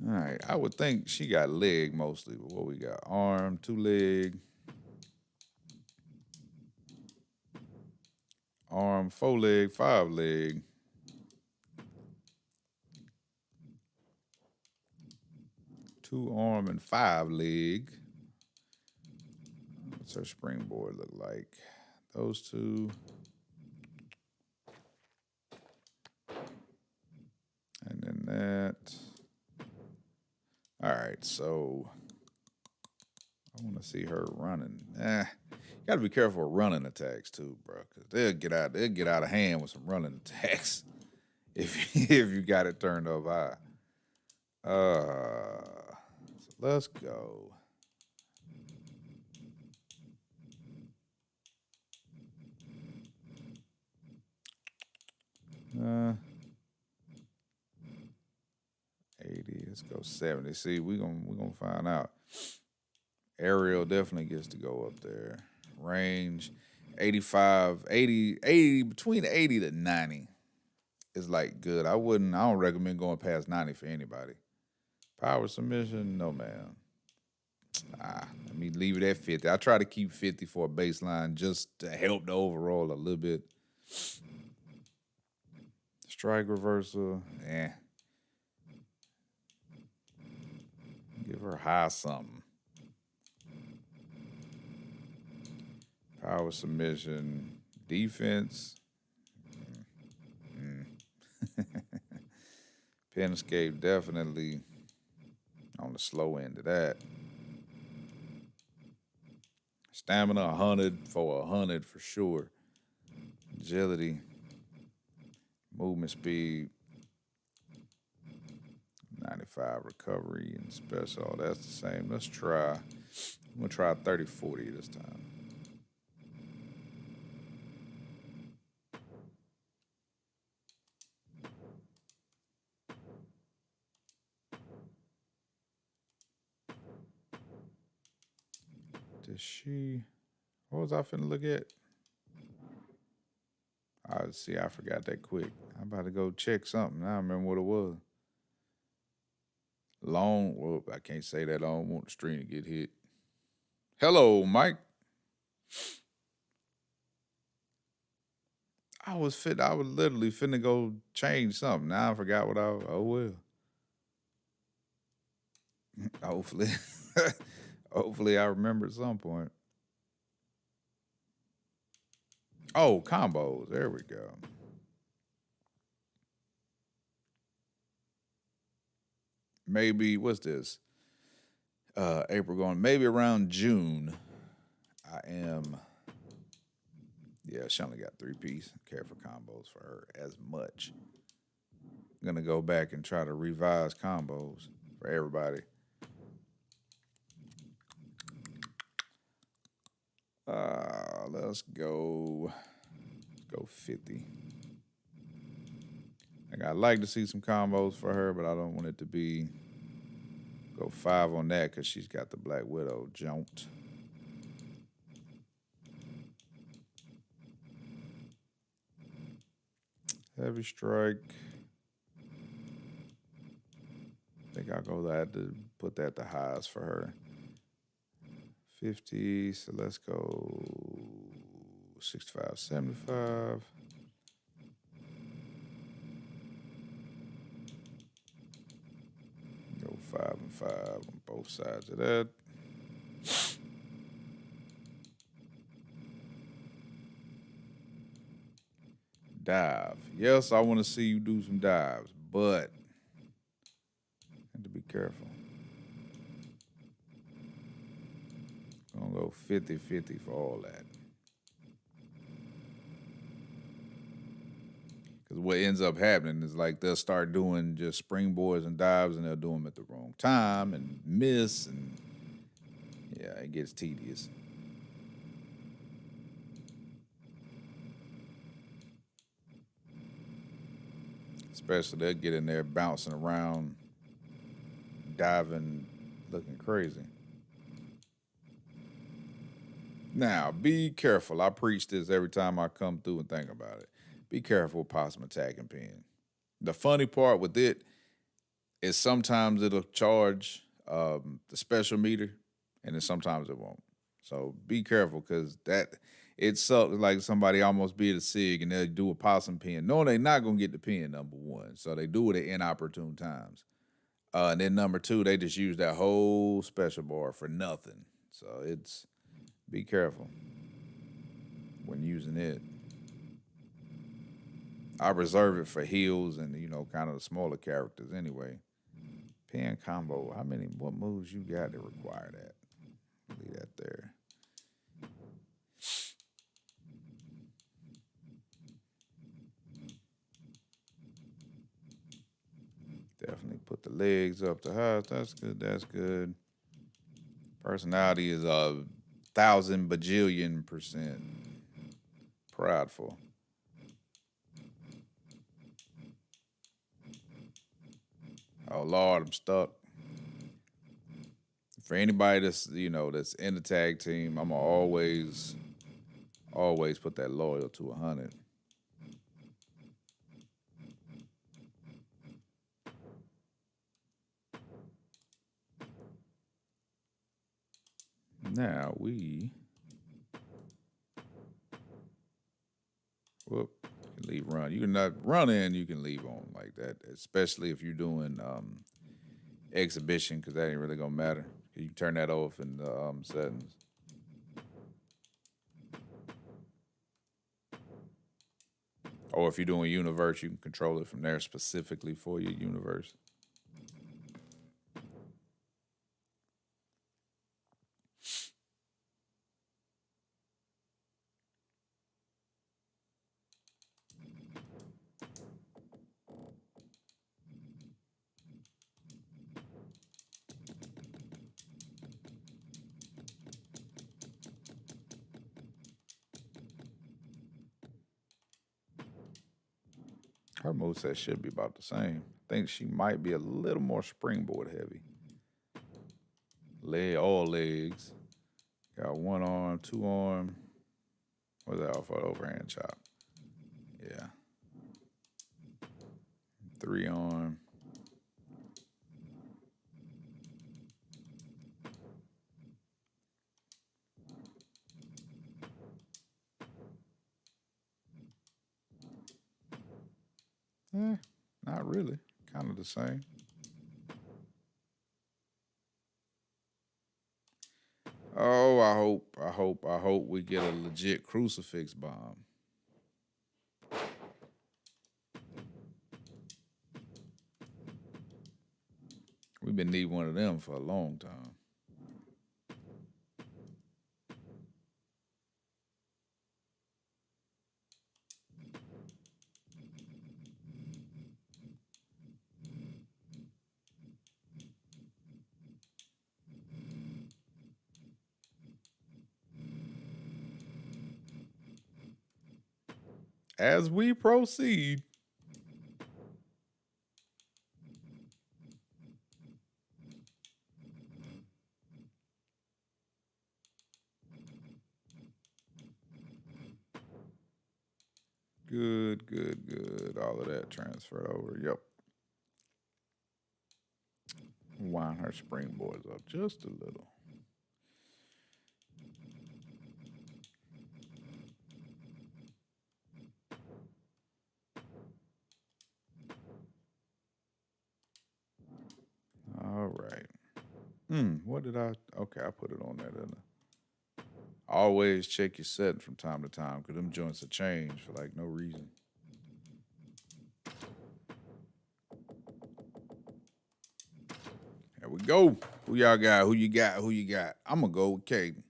All right. I would think she got leg mostly, but what we got? Arm, 2 leg. Arm, 4 leg, 5 leg. Two arm and 5 leg. What's her springboard look like? Those two. And then that. All right, so I want to see her running. You got to be careful with running attacks too, bro, because they'll get out of hand with some running attacks if you got it turned up high. So let's go. Uh, 80. Let's go 70. See, we're gonna find out. Aerial definitely gets to go up there. Range 85, 80, between 80 to 90 is like good. I don't recommend going past 90 for anybody. Power submission, no man. Let me leave it at 50. I try to keep 50 for a baseline just to help the overall a little bit. Strike reversal, Give her high something. Power submission, defense. Pin escape definitely on the slow end of that. Stamina 100 for 100 for sure. Agility, movement speed, 95 recovery and special. That's the same. Let's try. I'm gonna try 30-40 this time. What was I finna look at? I forgot that quick. I'm about to go check something. I don't remember what it was. I can't say that. I don't want the stream to get hit. Hello, Mike. I was literally finna go change something. Now I forgot oh well. Hopefully I remember at some point. Oh, combos. There we go. Maybe, what's this? April going, maybe around June. She only got 3-piece. Care for combos for her as much. I'm going to go back and try to revise combos for everybody. Let's go 50. I'd like to see some combos for her, but I don't want it to be go 5 on that because she's got the Black Widow jaunt. Heavy strike. I think I'll go that to put that the highest for her. 50, so let's go 65, 75. Go 5 and 5 on both sides of that. Dive. Yes, I want to see you do some dives, but have to be careful. I'm going to go 50-50 for all that. Because what ends up happening is like they'll start doing just springboards and dives and they'll do them at the wrong time and miss. And yeah, it gets tedious. Especially they'll get in there bouncing around, diving, looking crazy. Now, be careful. I preach this every time I come through and think about it. Be careful with possum attacking pin. The funny part with it is sometimes it'll charge the special meter, and then sometimes it won't. So be careful because it's like somebody almost beat a SIG and they'll do a possum pin. No, they're not going to get the pin, number one. So they do it at inopportune times. And then number two, they just use that whole special bar for nothing. So be careful when using it. I reserve it for heels and, kind of the smaller characters anyway. Pin combo, what moves you got that require that? Leave that there. Definitely put the legs up to high. That's good. Personality is 1,000 bajillion% prideful. Oh Lord, I'm stuck. For anybody that's that's in the tag team, I'm gonna always put that loyal to 100. Now we can leave run. You can not run in, you can leave on like that, especially if you're doing exhibition, because that ain't really gonna matter. You can turn that off in the settings. Or if you're doing universe, you can control it from there specifically for your universe. Her moveset should be about the same. I think she might be a little more springboard heavy. All legs. Got one arm, two arm. What's that off of overhand chop? Yeah. Three arm. Not really. Kind of the same. Oh, I hope we get a legit crucifix bomb. We've been needing one of them for a long time. As we proceed. Good, good, good. All of that transferred over. Yep. Wind her springboards up just a little. All right. What did I? Okay, I put it on there, didn't I? Always check your setting from time to time because them joints will change for like no reason. There we go. Who y'all got? Who you got? Who you got? I'm going to go with Caden.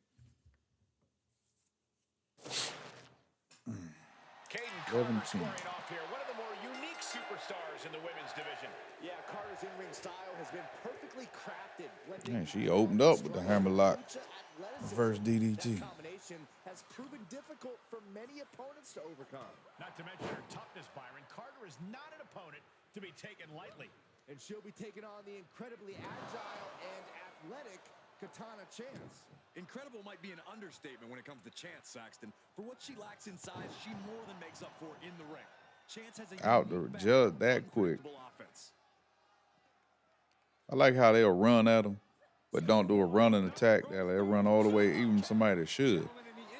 Caden squaring off here. One of the more unique superstars in the women's division. Yeah, Carter's in-ring style has been perfectly crafted. Man, she opened up with the hammerlock. First DDT. That combination has proven difficult for many opponents to overcome. Not to mention her toughness, Byron. Carter is not an opponent to be taken lightly. And she'll be taking on the incredibly agile and athletic Katana Chance. Incredible might be an understatement when it comes to Chance, Saxton. For what she lacks in size, she more than makes up for in the ring. Chance has a out the judge that quick. I like how they'll run at them, but don't do a running attack. They'll run all the way, even somebody that should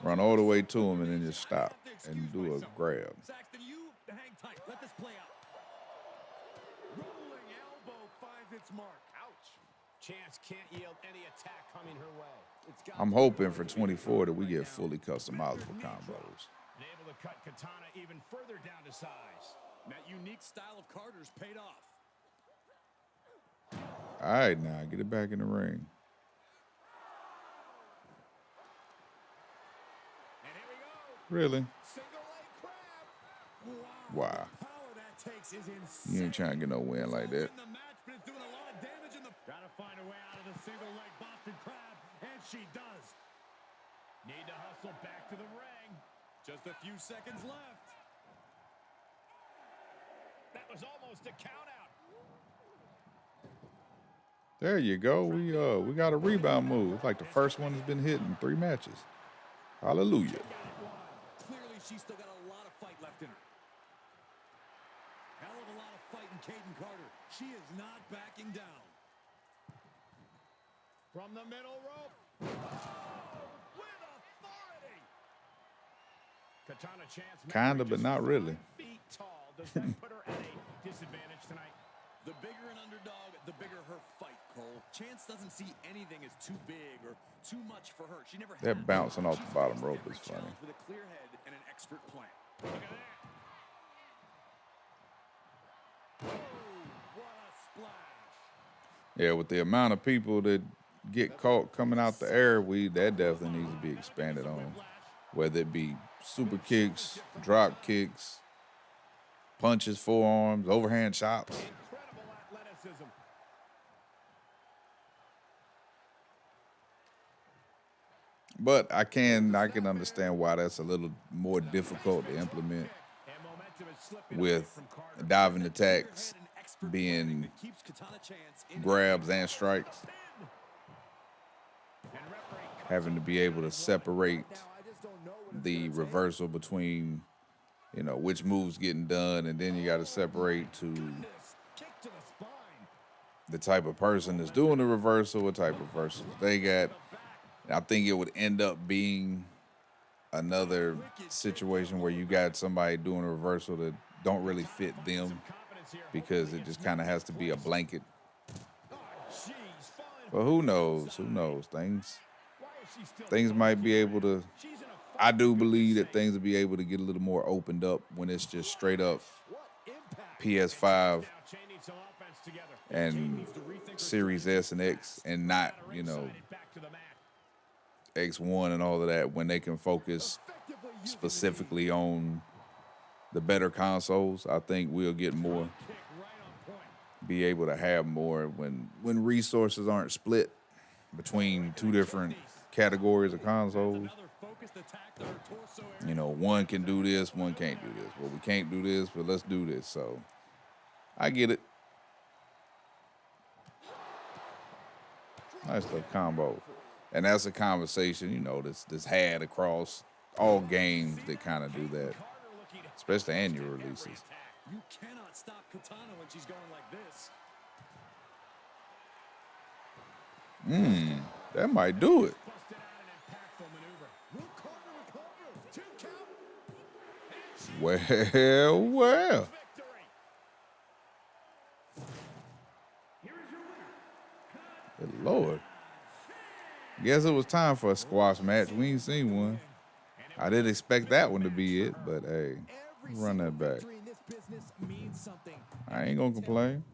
run all the way to them and then just stop and do a grab. Saxton, you hang tight. Let this play out. Rolling elbow finds its mark. Ouch. Chance can't yield any attack coming her way. I'm hoping for 24 that we get fully customizable combos. And able to cut Katana even further down to size. That unique style of Carter's paid off. All right, now get it back in the ring. And here we go. Really? Single leg crab. Wow. Power that takes is insane. You ain't trying to get no win like that. The match, but it's doing a lot of damage in the... Gotta find a way out of the single leg Boston Crab, and she does. Need to hustle back to the ring. Just a few seconds left. That was almost a count out. There you go. We got a rebound move. It's like the first one has been hit in 3 matches. Hallelujah. Clearly, she's still got a lot of fight left in her. Hell of a lot of fight in Caden Carter. She is not backing down. From the middle rope. With authority. Katana Chance. Kinda, but not really. 5 feet tall. Does that put her at a disadvantage tonight? The bigger an underdog, the bigger her fight, Cole. Chance doesn't see anything as too big or too much for her. She never had That bouncing off the bottom rope is funny. With a clear head and an expert plan. Look at that. Yeah, with the amount of people that get caught coming out the air, that definitely needs to be expanded on. Whether it be super kicks, drop kicks, punches, forearms, overhand chops. Incredible athleticism. But I can understand why that's a little more difficult to implement And momentum is slipping away with from Carter. diving attacks being that keeps Katana chance in grabs and strikes, And referee cuts having to off be able to separate Now, I just don't know what it's the gonna take. reversal between, which moves getting done, and then you got to separate to Kick to the spine. the type of person that's doing the reversal, what type of reversals they got. I think it would end up being another situation where you got somebody doing a reversal that don't really fit them because it just kind of has to be a blanket. But who knows? Who knows? Things might be able to. I do believe that things will be able to get a little more opened up when it's just straight up PS5 and Series S and X, and not, X1 and all of that, when they can focus specifically on the better consoles. I think we'll get more, be able to have more when resources aren't split between two different categories of consoles. One can do this, one can't do this. Well, we can't do this, but let's do this. So I get it. Nice little combo. And that's a conversation, that's had across all games that kind of do that, especially annual releases. You cannot stop Katana when she's going like this. That might do it. Well. Good Lord. Guess it was time for a squash match. We ain't seen one. I didn't expect that one to be it, but hey, run that back. I ain't gonna complain.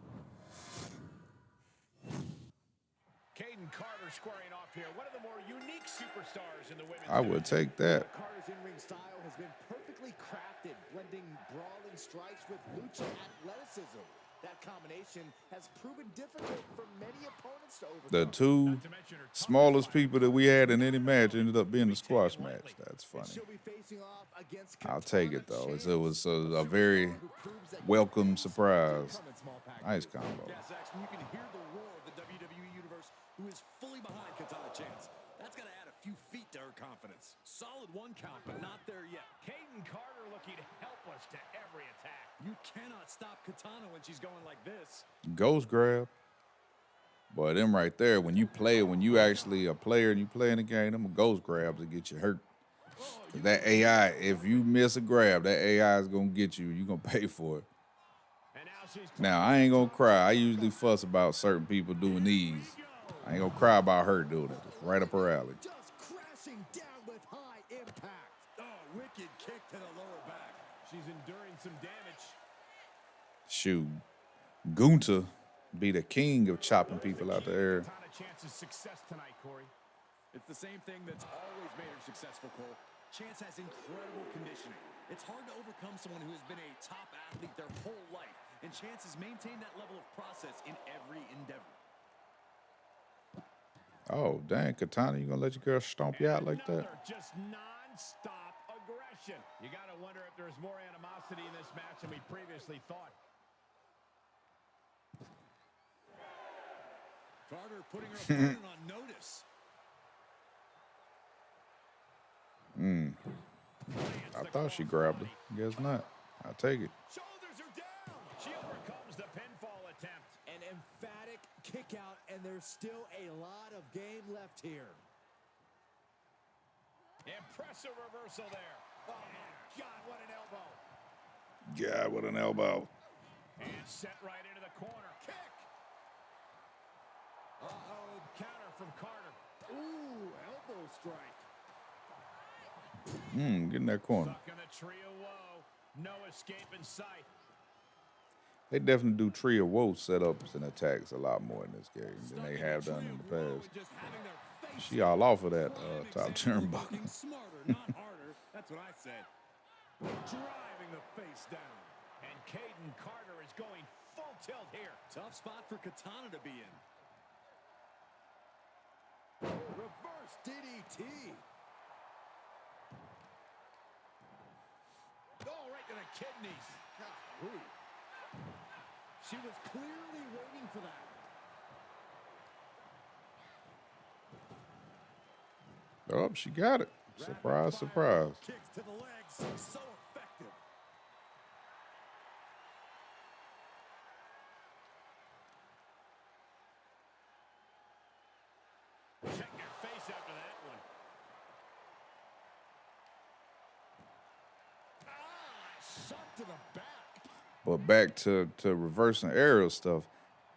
Caden Carter squaring off here. One of the more unique superstars in the women's I would take that. Carter's in-ring style has been perfectly crafted, blending brawling strikes with lucha athleticism. That combination has proven difficult for many opponents to overcome. The two smallest people that we had in any match ended up being the squash match. That's funny. I'll take it, though. It was a very welcome surprise. Nice combo. Yeah, Saxton, you can hear the roar of the WWE Universe, who is fully behind Katana Chance. That's got to add a few feet to her confidence. Solid one count, but not there yet. Caden Carter looking helpless to every attack. You cannot stop Katana when she's going like this. Ghost grab. Boy, them right there, when you actually a player and you play in the game, them ghost grabs that get you hurt. That AI, if you miss a grab, that AI is going to get you. You're going to pay for it. Now, I ain't going to cry. I usually fuss about certain people doing these. I ain't going to cry about her doing it. It's right up her alley. Just crashing down with high impact. Oh, wicked kick to the lower back. She's enduring some damage. Shoot. Gunta be the king of chopping people out the air. Chance's success tonight, Corey. It's the same thing that's always made her successful, Cole. Chance has incredible conditioning. It's hard to overcome someone who has been a top athlete their whole life, and Chance has maintained that level of process in every endeavor. Oh, dang, Katana, you gonna let your girl stomp you out like that? Just non-stop aggression. You gotta wonder if there's more animosity in this match than we previously thought. Carter putting her opponent on notice. I thought she grabbed her. Guess not. I'll take it. Shoulders are down. She overcomes the pinfall attempt. An emphatic kick out, and there's still a lot of game left here. Impressive reversal there. Oh, my God, what an elbow. God, what an elbow. And set right into the corner. Kick. Uh-oh, counter from Carter. Ooh, elbow strike. Get in that corner. Stuck in the tree of woe. No escape in sight. They definitely do tree of woe setups and attacks a lot more in this game than they have done in the past. She all off of that top turnbuckle. Smarter, not harder. That's what I said. Driving the face down. And Caden Carter is going full tilt here. Tough spot for Katana to be in. Reverse DDT. Oh, right to the kidneys. Golly. She was clearly waiting for that. Oh, she got it. Surprise, surprise. Kicks to the legs. So effective. Check your face after that one. Shot to the back. But back to reversing aerial stuff,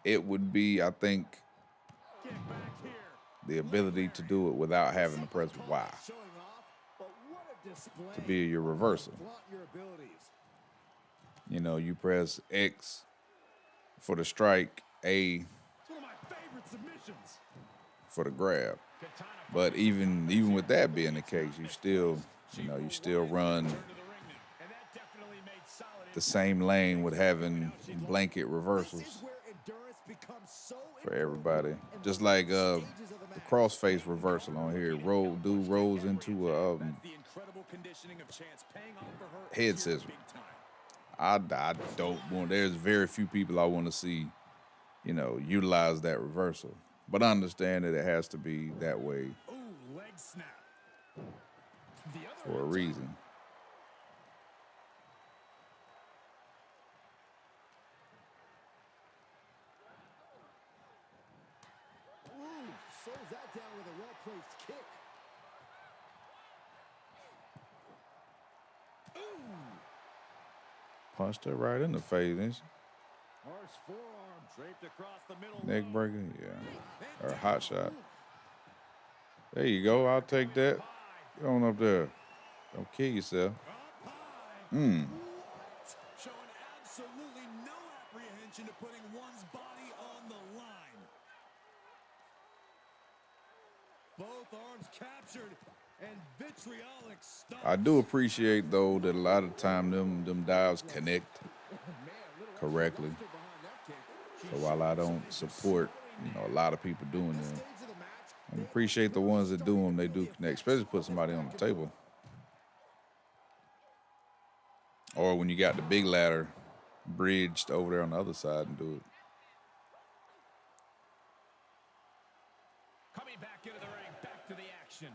it would be, I think, Get back here. the ability to do it without having to press Y Showing off, but what a display. to be your reversal. Flaunt your abilities. You know, you press X for the strike, A It's one of my favorite submissions. for the grab. But even with that being the case, you still run the same lane with having blanket reversals for everybody. Just like the crossface reversal on here. Dude rolls into a head scissor. I don't want. There's very few people I want to see, utilize that reversal. But I understand that it has to be that way Ooh, leg snap. for a reason. Ooh, slows that down with a well-placed kick. Punched her right in the face, didn't she? Harsh forearm draped across the middle. Neck breaker, yeah. Or a hot shot. There you go. I'll take that. Get on up there. Don't kill yourself. Showing absolutely no apprehension to putting one's body on the line. Both arms captured and vitriolic stop. I do appreciate though that a lot of time them dives connect correctly. So while I don't support, a lot of people doing them, I appreciate the ones that do them. They do connect, especially put somebody on the table. Or when you got the big ladder bridged over there on the other side and do it. Coming back into the ring, back to the action.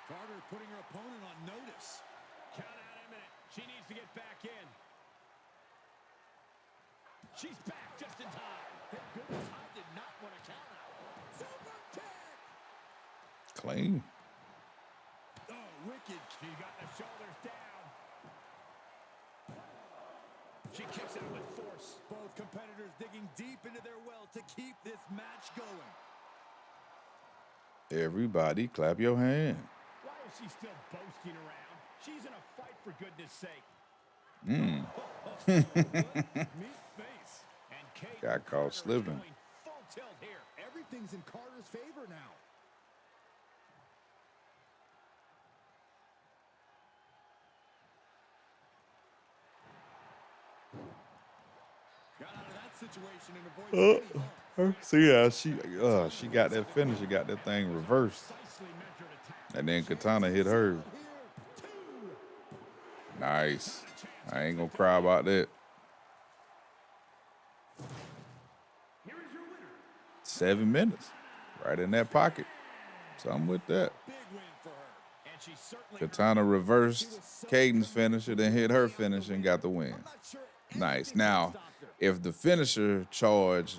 Carter putting her opponent on notice. Count out imminent. She needs to get back in. She's back just in time. Thank goodness I did not want to count out. Super kick. Clean. Oh, wicked. She got the shoulders down. She kicks it with force. Both competitors digging deep into their well to keep this match going. Everybody clap your hand. Why is she still boasting around? She's in a fight, for goodness sake. Meat face. And Kane Got caught slipping. full tilt here. Everything's in Carter's favor now. Got out of that situation and avoided any harm. See how she got that finish. She got that thing reversed. And then Katana hit her. Nice. I ain't gonna cry about that. 7 minutes. Right in that pocket. Something with that. Big win for her. And she certainly Katana reversed Caden's finisher, then hit her finish and got the win. Not sure Nice. Now, if the finisher charge,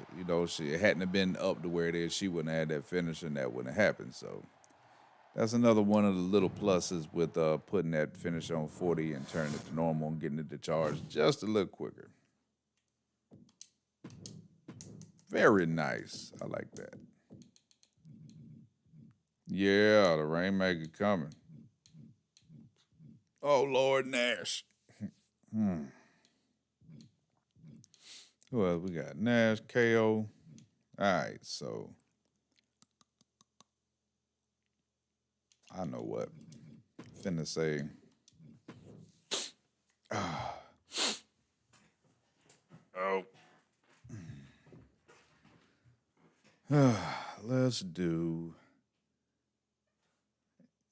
she hadn't have been up to where it is, she wouldn't have had that finisher and that wouldn't have happened. So that's another one of the little pluses with putting that finisher on 40 and turning it to normal and getting it to charge just a little quicker. Very nice. I like that. Yeah, the Rainmaker coming. Oh, Lord Nash. Who else we got? Nash, KO. All right, so I know what. Finna say. Oh. Let's do.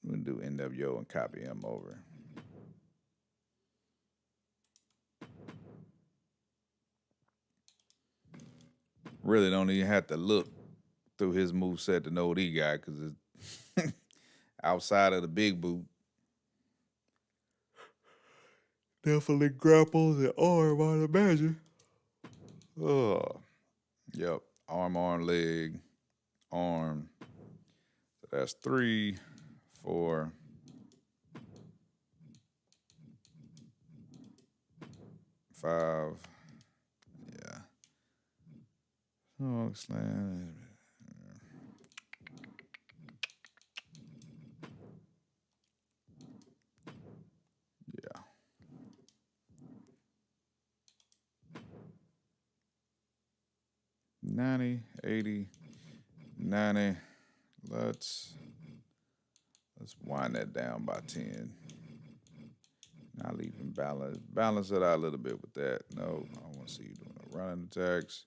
We'll do NWO and copy him over. Really don't even have to look through his moveset to know what he got because it's outside of the big boot. Definitely grapples and arm, I'd imagine. Oh, yep. Arm, leg, arm. So that's 3, 4, 5. Yeah. Oh, slam. Yeah. 90, 80, 90. Let's wind that down by 10. Not leaving balance. Balance it out a little bit with that. No, I don't want to see you doing a running attacks.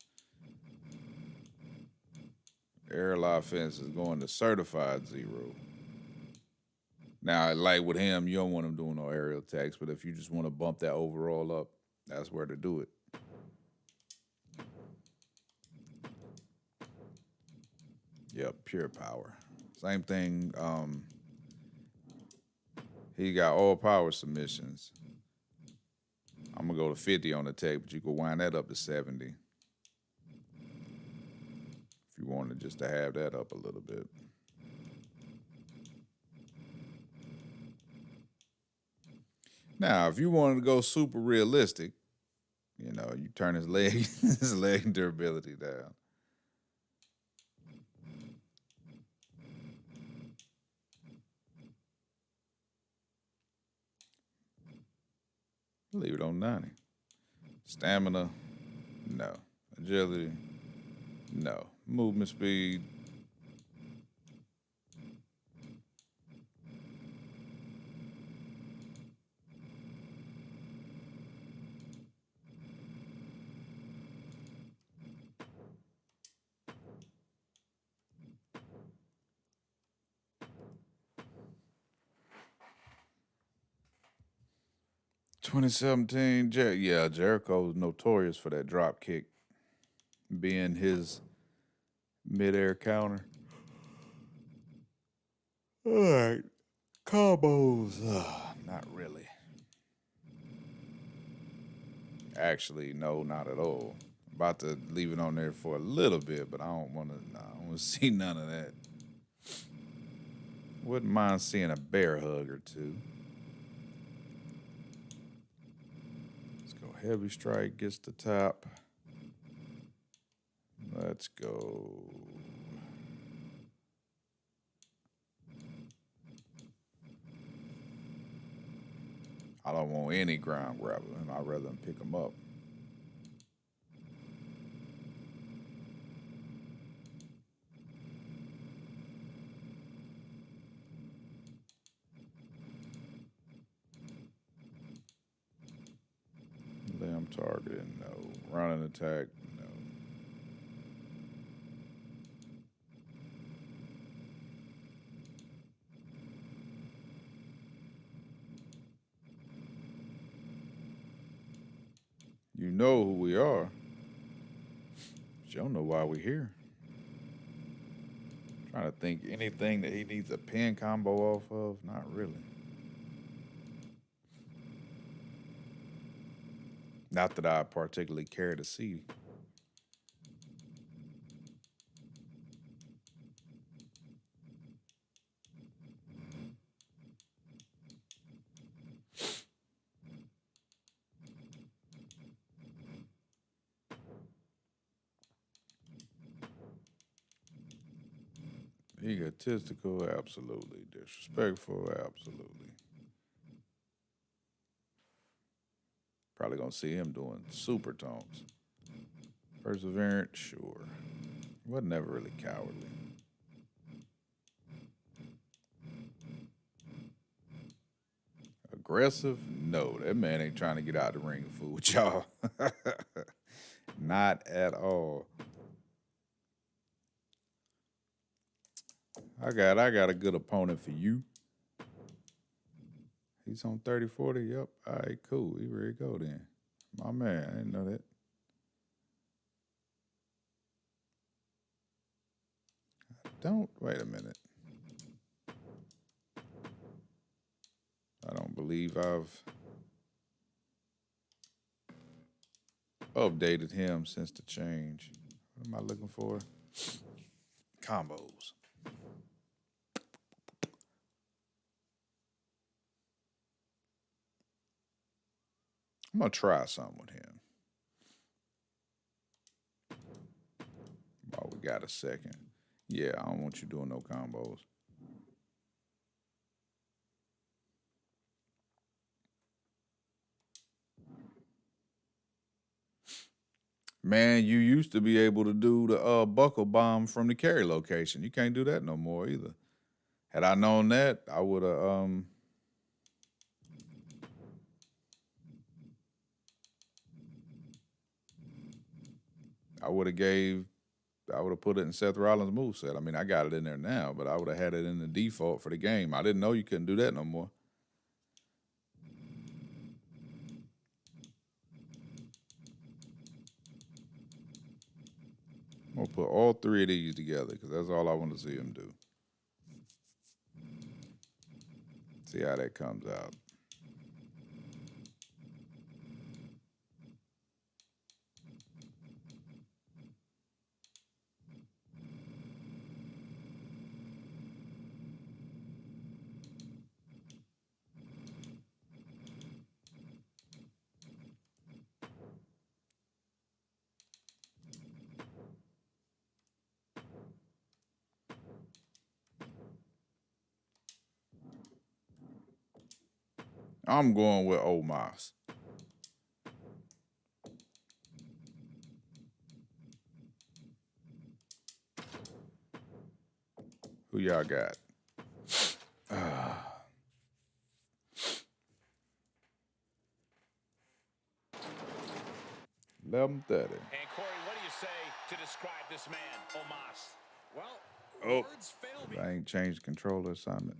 Aerial offense is going to certified 0. Now, like with him, you don't want him doing no aerial attacks, but if you just want to bump that overall up, that's where to do it. Yep, pure power. Same thing. He got all power submissions. I'm going to go to 50 on the tape, but you can wind that up to 70. If you wanted just to have that up a little bit. Now, if you wanted to go super realistic, you know, you turn his leg durability down. Leave it on 90. Stamina, no. Agility, no. Movement speed, 2017, Jericho was notorious for that drop kick being his midair counter. All right, combos, not really. Actually, no, not at all. About to leave it on there for a little bit, but I don't want to see none of that. Wouldn't mind seeing a bear hug or two. Let's go heavy strike, gets the top. Let's go. I don't want any ground grappling. I'd rather pick him up. Limb targeting, no. Running attack, no. You know who we are. But you don't know why we're here. Trying to think anything that he needs a pin combo off of. Not really. Not that I particularly care to see. Egotistical, absolutely. Disrespectful, absolutely. Probably gonna see him doing super tones. Perseverant, sure. Wasn't never really cowardly. Aggressive? No, that man ain't trying to get out the ring and fool with y'all. Not at all. I got a good opponent for you. He's on 30-40. Yep. All right, cool. He ready to go then. My man, I didn't know that. Wait a minute. I don't believe I've updated him since the change. What am I looking for? Combos. I'm going to try something with him. Oh, we got a second. Yeah, I don't want you doing no combos. Man, you used to be able to do the buckle bomb from the carry location. You can't do that no more either. Had I known that, I would have I would have put it in Seth Rollins' moveset. I mean, I got it in there now, but I would have had it in the default for the game. I didn't know you couldn't do that no more. I'm going to put all three of these together because that's all I want to see him do. See how that comes out. I'm going with Omos. Who y'all got? 11:30. And Corey, what do you say to describe this man, Omos? Well, words fail me. I ain't changed controller assignment.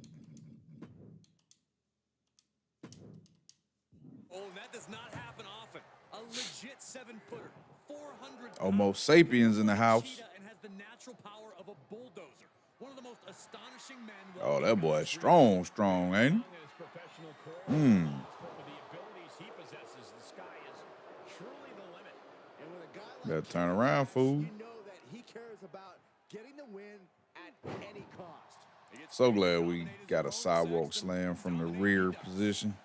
Oh, that does not happen often. A legit 7-footer, 400 Almost Sapiens in the house. And has the natural power of a bulldozer. One of the most astonishing men. Oh, that boy is strong, ain't he? Better turn around, fool. You know that he cares about getting the win at any cost. So glad we got a sidewalk slam from the rear position.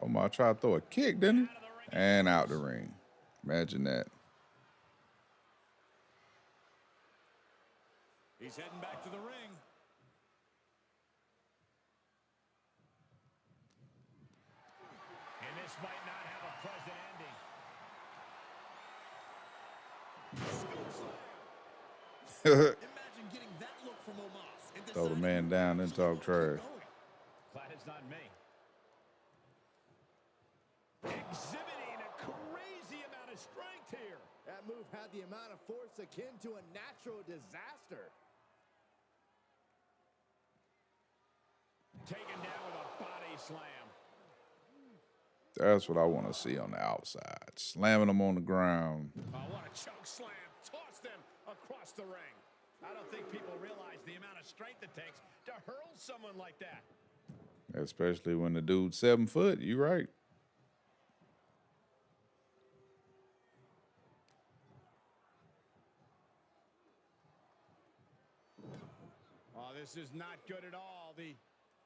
Omar tried to throw a kick, didn't he? And out the ring. Imagine that. He's heading back to the ring. And this might not have a pleasant ending. Imagine getting that look from Omos. And Throw the man down and talk trash. Glad it's not me. Exhibiting a crazy amount of strength here. That move had the amount of force akin to a natural disaster. Taken down with a body slam. That's what I want to see on the outside. Slamming them on the ground. Oh, what a choke slam. Toss them across the ring. I don't think people realize the amount of strength it takes to hurl someone like that. Especially when the dude's 7 foot. You right. Oh, this is not good at all. The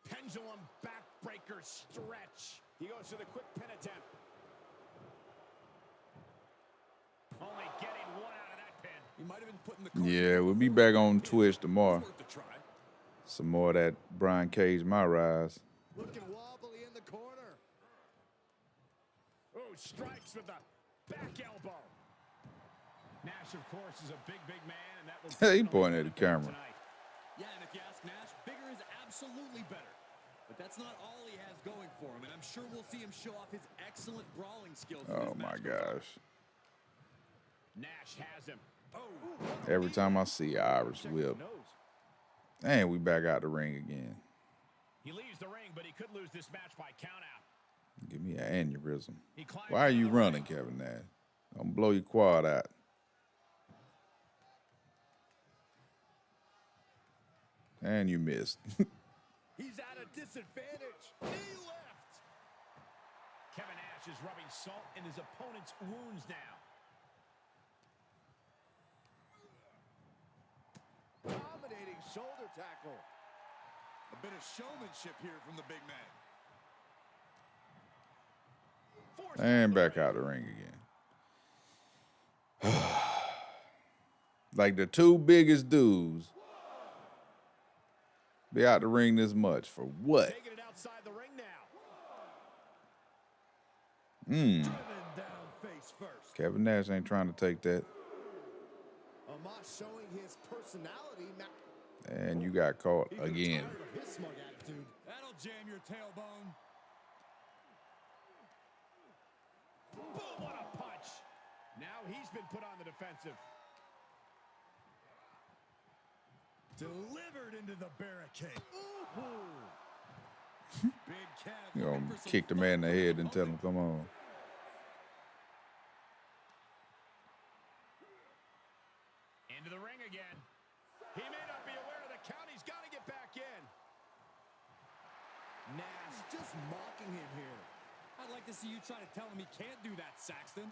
pendulum backbreaker stretch. He goes to the quick pin attempt. Only getting one out of that pin. He might have been putting the Yeah, we'll be back on Twitch tomorrow. Some more of that Brian Cage, my rise. Looking wobbly in the corner. Oh, strikes with the back elbow. Nash, of course, is a big man, and that will He pointed at the camera. tonight. Yeah, and if you ask Nash, bigger is absolutely better. But that's not all he has going for him, and I'm sure we'll see him show off his excellent brawling skills. Oh my gosh. Nash has him. Every time I see Irish whip. And we back out the ring again. He leaves the ring, but he could lose this match by countout. Give me an aneurysm. Why are you running, Kevin Nash? Don't blow your quad out. And you missed. He's at a disadvantage. Knee left. Kevin Nash is rubbing salt in his opponent's wounds now. Dominating shoulder tackle. A bit of showmanship here from the big man. And back out the ring again. Like the two biggest dudes be out the ring this much for what? Taking it outside the ring now. Driven down face first. Kevin Nash ain't trying to take that. Omos showing his personality. And you got caught again. Tired of his smug attitude. That'll jam your tailbone. Boom, what a punch. Now he's been put on the defensive. Delivered into the barricade. Big calf. You gonna kick the man in the head and tell him, come on. Into the ring again. He may not be aware of the count. He's got to get back in. Nash just mocking him here. I'd like to see you try to tell him he can't do that, Saxton.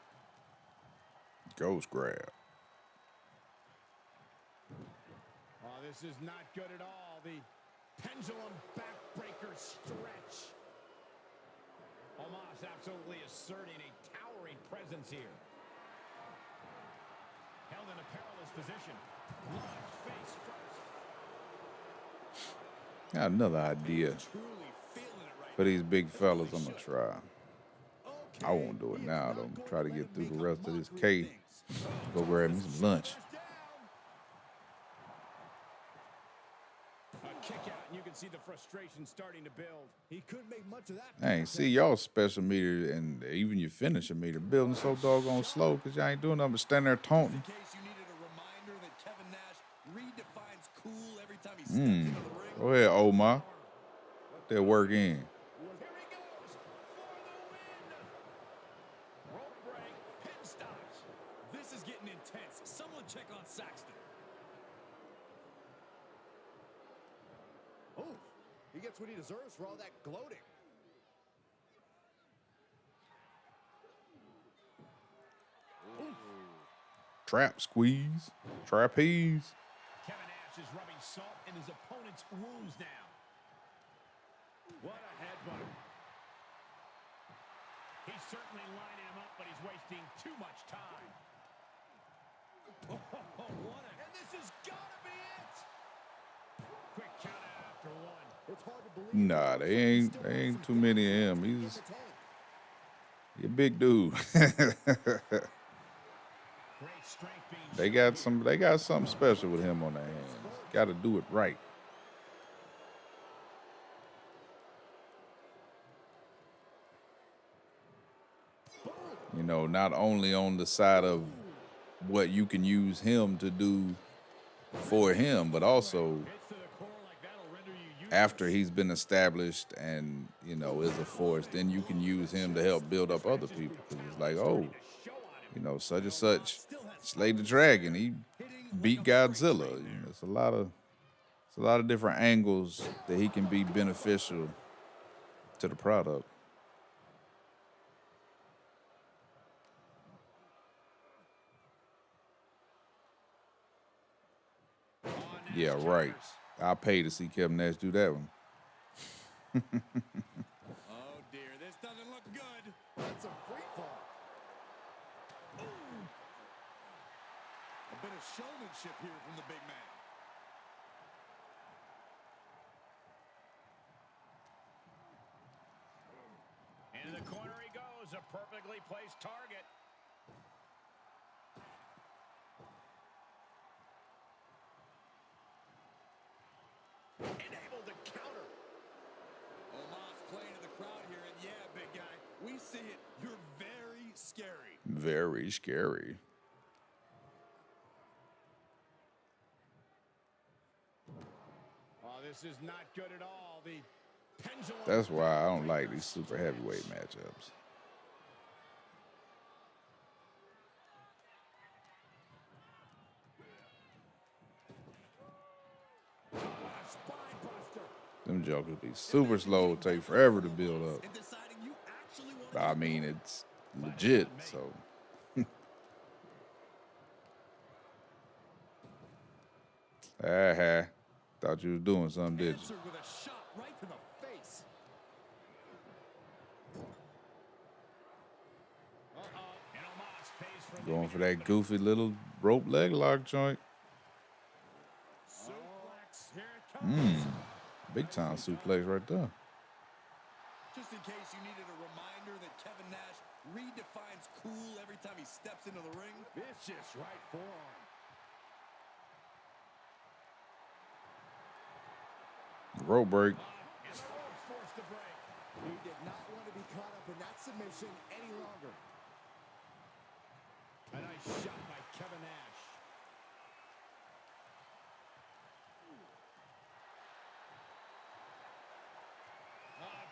Ghost grab. Oh, this is not good at all. The pendulum backbreaker stretch. Omos absolutely asserting a towering presence here. Held in a perilous position. Launched face first. Got another idea Truly feeling it right for these big fellas. I'm gonna try. I won't do it now though. Try to get through the rest of this case. Go grab me some lunch. A kick out, and you can see the frustration starting to build. He couldn't make much of that. I ain't see y'all special meter and even your finisher meter building so doggone slow because y'all ain't doing nothing but standing there taunting. in case you needed a reminder that Kevin Nash redefines cool every time he steps into the ring. Go ahead, Omar. Let that work in. Here he goes for the win. Rope break, pin stops. This is getting intense. Someone check on Saxton. Oh, he gets what he deserves for all that gloating. Trap squeeze. Trapeze. Kevin Nash is rubbing salt in his opponent's wounds now. What a headbutt. He's certainly lining him up, but he's wasting too much time. And this has got to be it. Quick count out after one. It's hard to believe. Nah, they ain't too many of him. He's a big dude. Great strength being They got something special with him on their hands. Got to do it right. You know, not only on the side of what you can use him to do for him, but also hits to the core like that'll render you useless. after he's been established and, you know, is a force, then you can use him to help build up other people. Because it's like, oh, you know, such and such slayed the dragon. He beat Godzilla. You know, it's a lot of different angles that he can be beneficial to the product. Yeah, right. I'll pay to see Kevin Nash do that one. Oh, dear. This doesn't look good. That's a free fall. A bit of showmanship here from the big man. Into the corner he goes, a perfectly placed target. Unable to counter. Omos playing to the crowd here, and yeah, big guy, we see it. You're very scary. Very scary. Oh, this is not good at all. The pendulum. That's why I don't like these super heavyweight matchups. Spine buster. Them jokers be super slow, take forever to build up. And deciding you actually want But I mean, it's legit, so. Thought you was doing something, did you? Answered with a shot right to the face. And Omos pays for Going for that goofy little rope leg lock joint. suplex. Here it comes. Big time suplex right there. Just in case you needed a reminder that Kevin Nash redefines cool every time he steps into the ring. Vicious right forearm. Rope break. And the rope's forced to break. He did not want to be caught up in that submission any longer. A nice shot by Kevin Nash.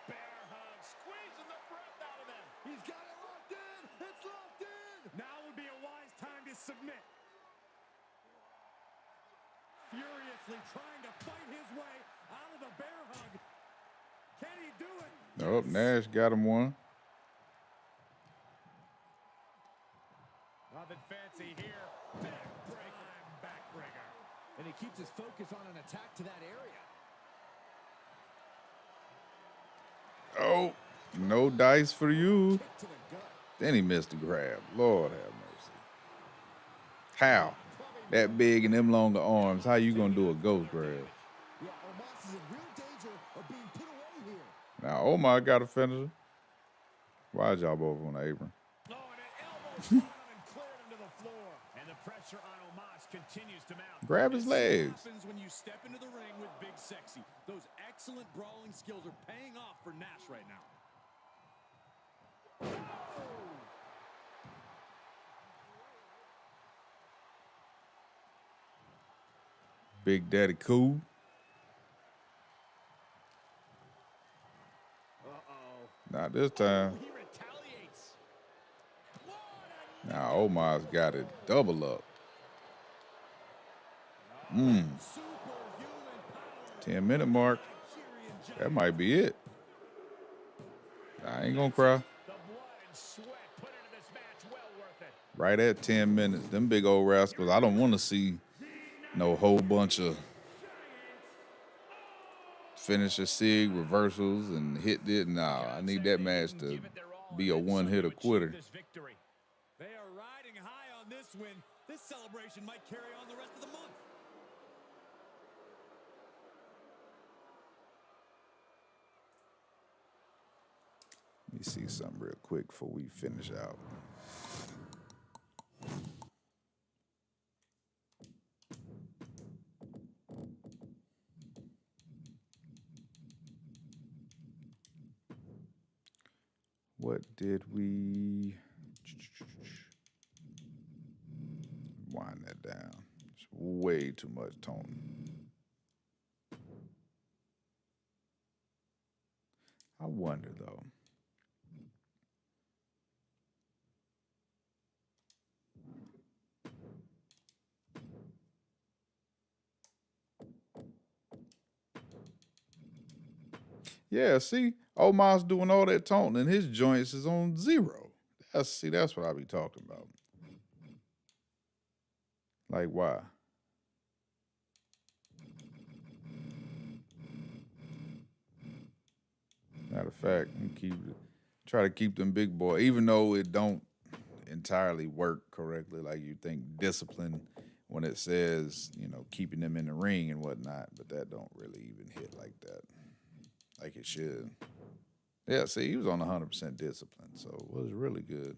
Bear hug, squeezing the breath out of them. He's got it locked in. It's locked in. Now would be a wise time to submit. Furiously trying to fight his way out of the bear hug. Can he do it? Nope, Nash got him one. Nothing fancy here. Backbreaker. And he keeps his focus on an attack to that area. Oh, no dice for you. Kick to the gut. Then he missed the grab. Lord have mercy. How? That big and them longer arms. How you gonna do a ghost grab? Yeah, Omos is in real danger of being put away here. Now Omar got a finisher. Why is y'all both on the apron? Oh, and an elbow caught him and cleared him to the floor. And the pressure on Omos continues to mount. Grab his legs. What happens when you step into the ring with Big Sexy? Those excellent brawling skills are paying off for Nash right now. Big Daddy Cool. Not this time. He retaliates. Now Omar's got it double up. 10-minute mark. That might be it. I ain't gonna cry. The blood and sweat put into this match well worth it. Right at 10 minutes. Them big old rascals. I don't want to see no whole bunch of finisher sig reversals and hit it. Nah, I need that match to be a one-hitter quitter. They are riding high on this win. This celebration might carry on the rest of the month. Let me see something real quick before we finish out. What did we wind that down? It's way too much tone. I wonder though. Yeah, see, Omar's doing all that taunting and his joints is on 0. That's what I be talking about. Like, why? Matter of fact, try to keep them big boy, even though it don't entirely work correctly, like you think discipline when it says, keeping them in the ring and whatnot, but that don't really even hit like that, like it should. Yeah, see, he was on 100% discipline, so it was really good.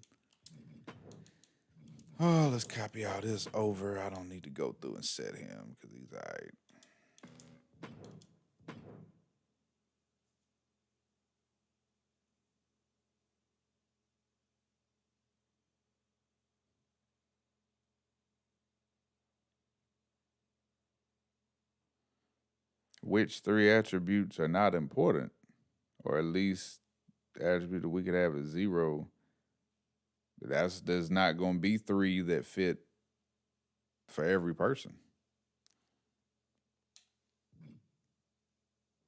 Oh, let's copy all this over. I don't need to go through and set him because he's all right. Which 3 attributes are not important, or at least the attribute that we could have is 0. There's not going to be 3 that fit for every person.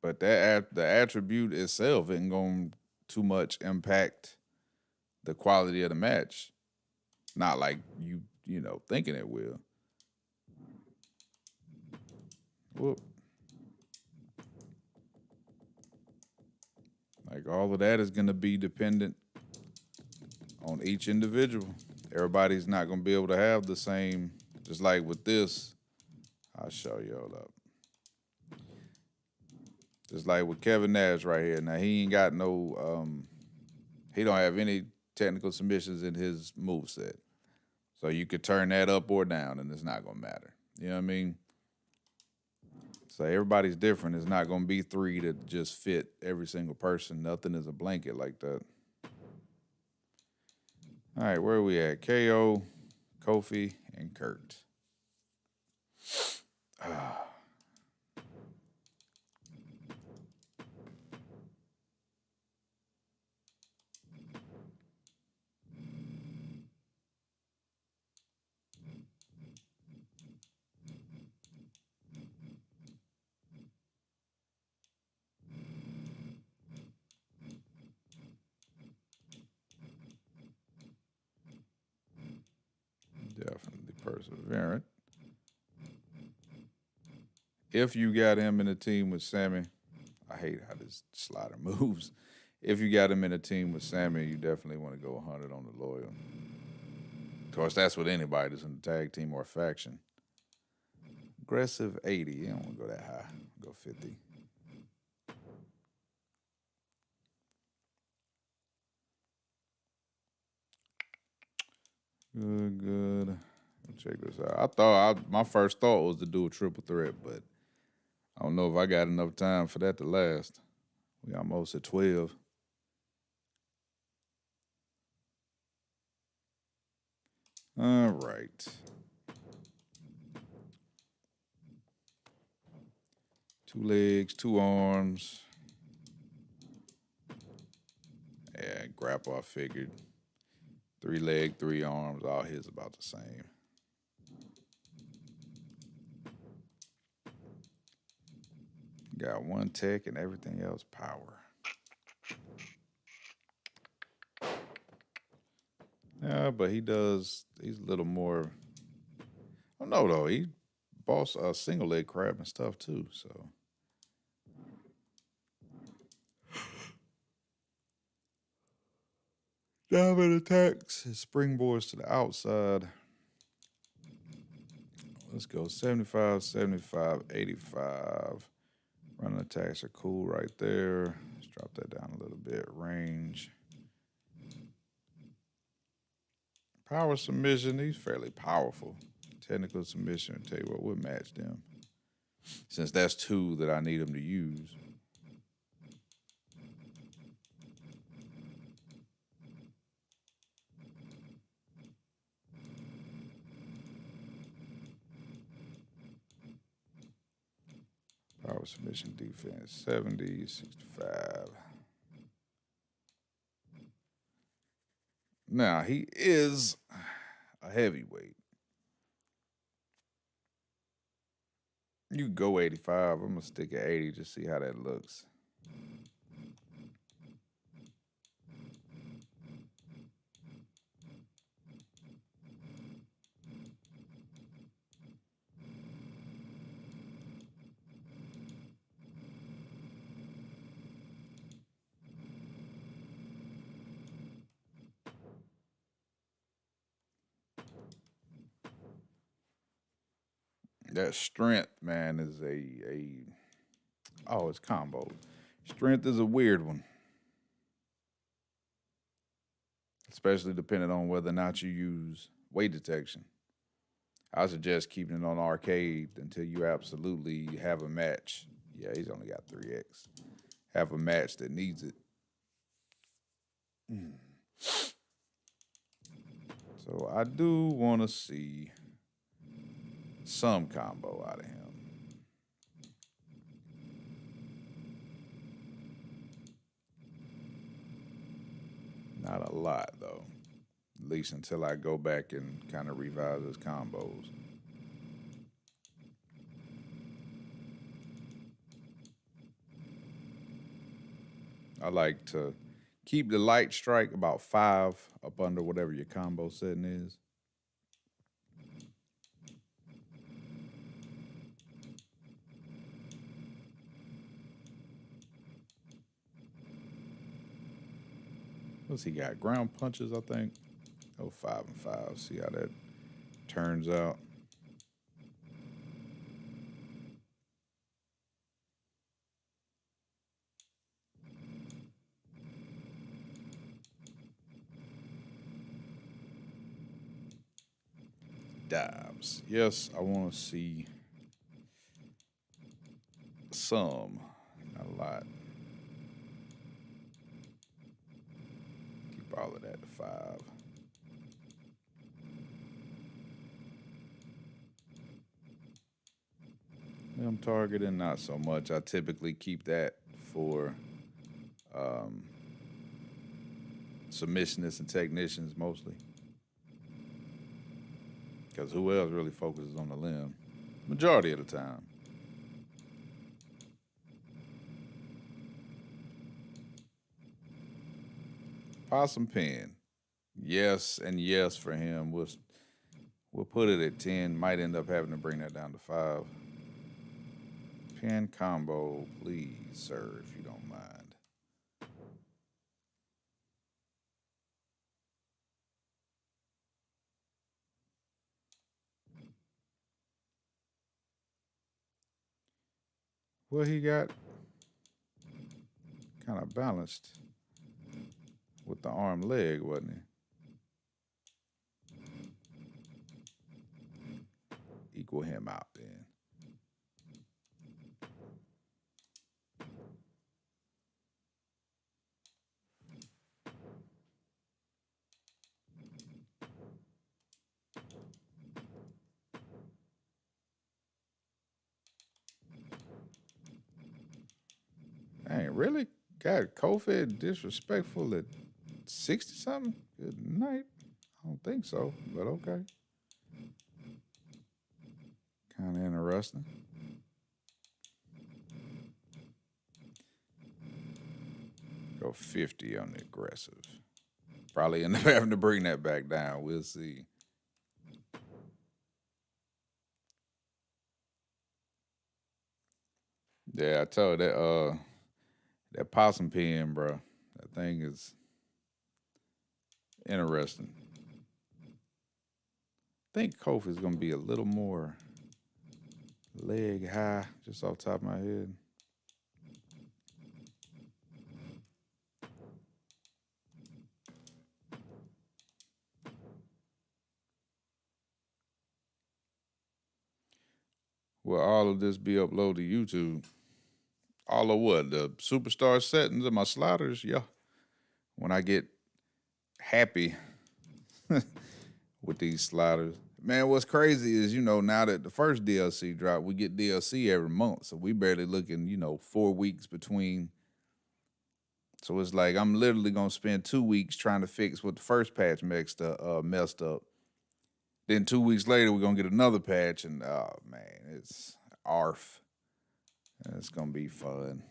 But the attribute itself isn't going to too much impact the quality of the match. Not like you thinking it will. Whoop. Like all of that is going to be dependent on each individual. Everybody's not going to be able to have the same, just like with this. I'll show y'all up. Just like with Kevin Nash right here. Now, he ain't got no, he don't have any technical submissions in his moveset. So you could turn that up or down and it's not going to matter. You know what I mean? So everybody's different. It's not going to be 3 that just fit every single person. Nothing is a blanket like that. All right, where are we at? KO, Kofi, and Kurt. Definitely perseverant. If you got him in a team with Sammy, I hate how this slider moves. If you got him in a team with Sammy, you definitely want to go 100 on the loyal. Of course, that's with anybody that's in the tag team or faction. Aggressive 80. You don't want to go that high. Go 50. Good. Check this out. My first thought was to do a triple threat, but I don't know if I got enough time for that to last. We almost at 12. All right. Two legs, 2 arms. Yeah, grapple, I figured. 3 leg, 3 arms. All his about the same. Got 1 tech and everything else power. Yeah, but he's a little more. I don't know, though. He boss a single leg crab and stuff, too, so. Diving attacks, his springboards to the outside. Let's go 75, 75, 85. Running attacks are cool right there. Let's drop that down a little bit. Range. Power submission, he's fairly powerful. Technical submission, tell you what, we'll match them. Since that's 2 that I need him to use. Power submission defense, 70, 65. Now, he is a heavyweight. You can go 85. I'm going to stick at 80 just see how that looks. That strength, man, is it's combo. Strength is a weird one. especially depending on whether or not you use weight detection. I suggest keeping it on arcade until you absolutely have a match. Yeah, he's only got 3X. Have a match that needs it. So I do want to see some combo out of him. Not a lot, though. At least until I go back and kind of revise his combos. I like to keep the light strike about 5 up under whatever your combo setting is. What's he got? Ground punches, I think. Oh, 5 and 5. See how that turns out. Dives. Yes, I want to see some, not a lot. Keep all of that to 5. I'm targeting not so much. I typically keep that for submissionists and technicians mostly. Because who else really focuses on the limb? Majority of the time. Possum pin. Yes and yes for him. We'll put it at 10. Might end up having to bring that down to 5. Pin combo, please, sir, if you don't mind. Well, he got kind of balanced with the arm leg, wasn't he? Equal him out then. Dang, really? Got Kofi disrespectful at 60-something? Good night. I don't think so, but okay. Kind of interesting. Go 50 on the aggressive. Probably end up having to bring that back down. We'll see. Yeah, I told that possum pen, bro. That thing is interesting. I think Kofi's gonna be a little more leg high, just off the top of my head. Will all of this be uploaded to YouTube? All of what? The superstar settings of my sliders? Yeah. When I get happy with these sliders. Man, what's crazy is, now that the first DLC dropped, we get DLC every month. So we barely looking, 4 weeks between. So it's like I'm literally going to spend 2 weeks trying to fix what the first patch messed up. Then 2 weeks later, we're going to get another patch. And, oh, man, it's ARF. It's going to be fun.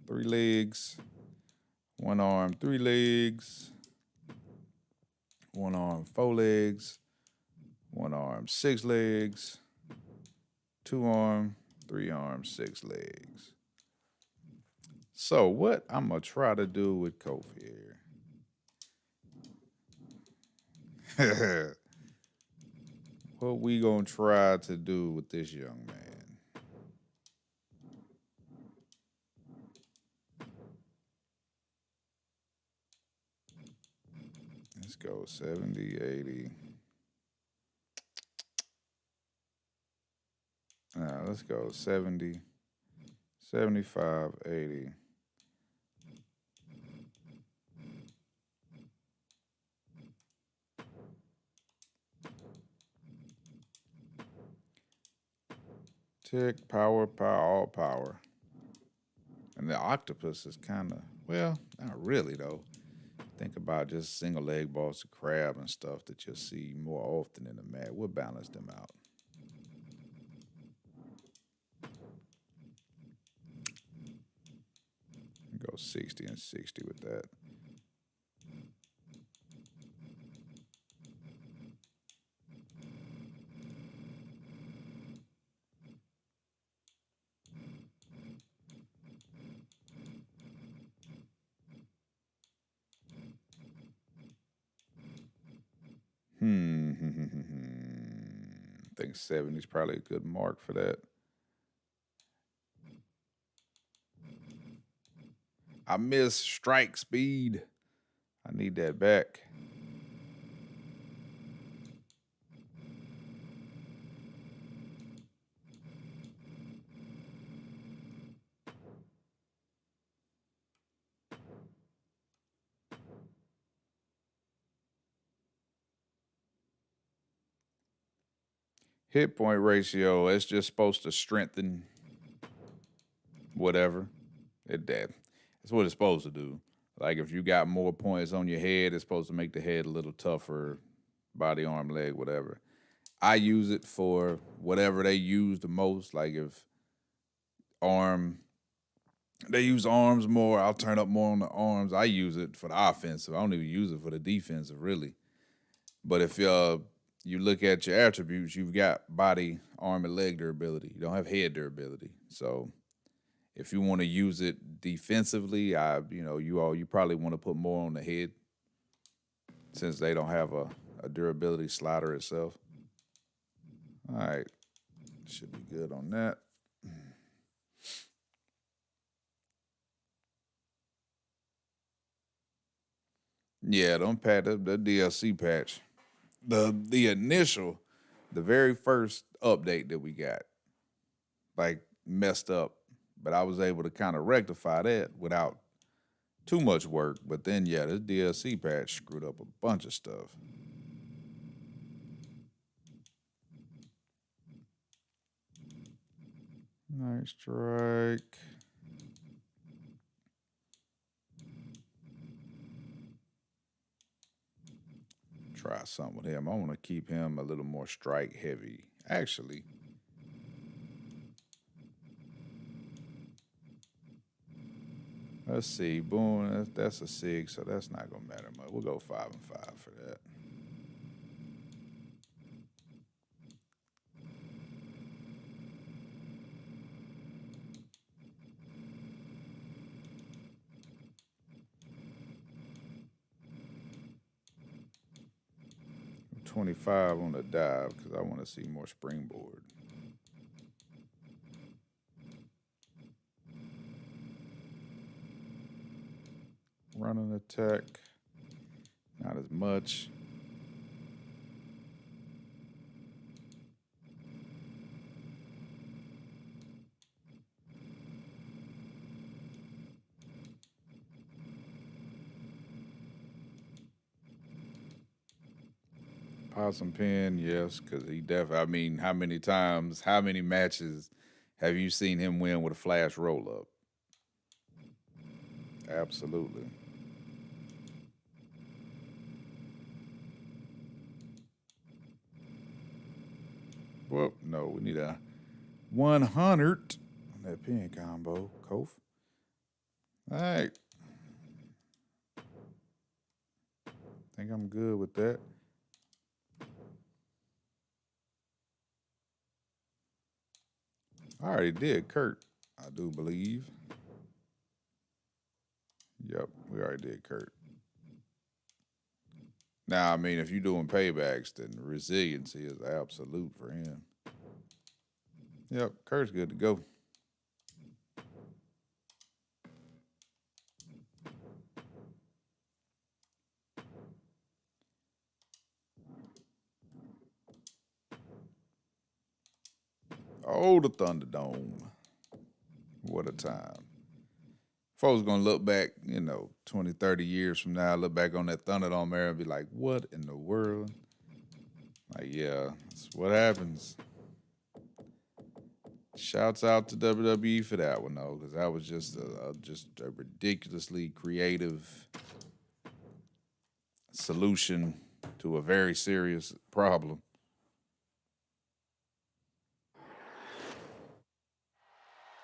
3 legs, 1 arm, 3 legs, 1 arm, 4 legs, 1 arm, 6 legs, 2 arm, 3 arms, 6 legs. So what I'm going to try to do with Kofi here. What we going to try to do with this young man? Let's go 70, 80. Let's go 70, 75, 80. Tick, power, all power. And the octopus is kind of, well, not really, though. Think about just single leg balls of crab and stuff that you'll see more often in the mat. We'll balance them out. Go 60 and 60 with that. I think 70 is probably a good mark for that. I miss strike speed. I need that back. Hit point ratio, it's just supposed to strengthen whatever. That's what it's supposed to do. Like if you got more points on your head, it's supposed to make the head a little tougher, body, arm, leg, whatever. I use it for whatever they use the most. Like if they use arms more, I'll turn up more on the arms. I use it for the offensive. I don't even use it for the defensive, really. But if you look at your attributes, you've got body, arm, and leg durability. You don't have head durability. So if you want to use it defensively, you probably want to put more on the head since they don't have a durability slider itself. All right. Should be good on that. Yeah, don't pat up the DLC patch. The initial, the very first update that we got, like messed up, but I was able to kind of rectify that without too much work. But then, yeah, this DLC patch screwed up a bunch of stuff. Nice strike. Try something with him. I want to keep him a little more strike heavy. Actually, let's see. Boom, that's a 6, so that's not going to matter much. We'll go 5 and 5 for that. $25 on the dive because I want to see more springboard. Running attack, not as much. Possum pin, yes, because he definitely, I mean, how many matches have you seen him win with a flash roll-up? Absolutely. Well, no, we need a 100 on that pin combo, Kofi. All right. Think I'm good with that. I already did Kurt, I do believe. Yep, we already did Kurt. Now, I mean, if you're doing paybacks, then resiliency is absolute for him. Yep, Kurt's good to go. Oh, the Thunderdome. What a time. Folks gonna look back, 20, 30 years from now, look back on that Thunderdome era and be like, what in the world? Like, yeah, that's what happens. Shouts out to WWE for that one, though, because that was just a ridiculously creative solution to a very serious problem.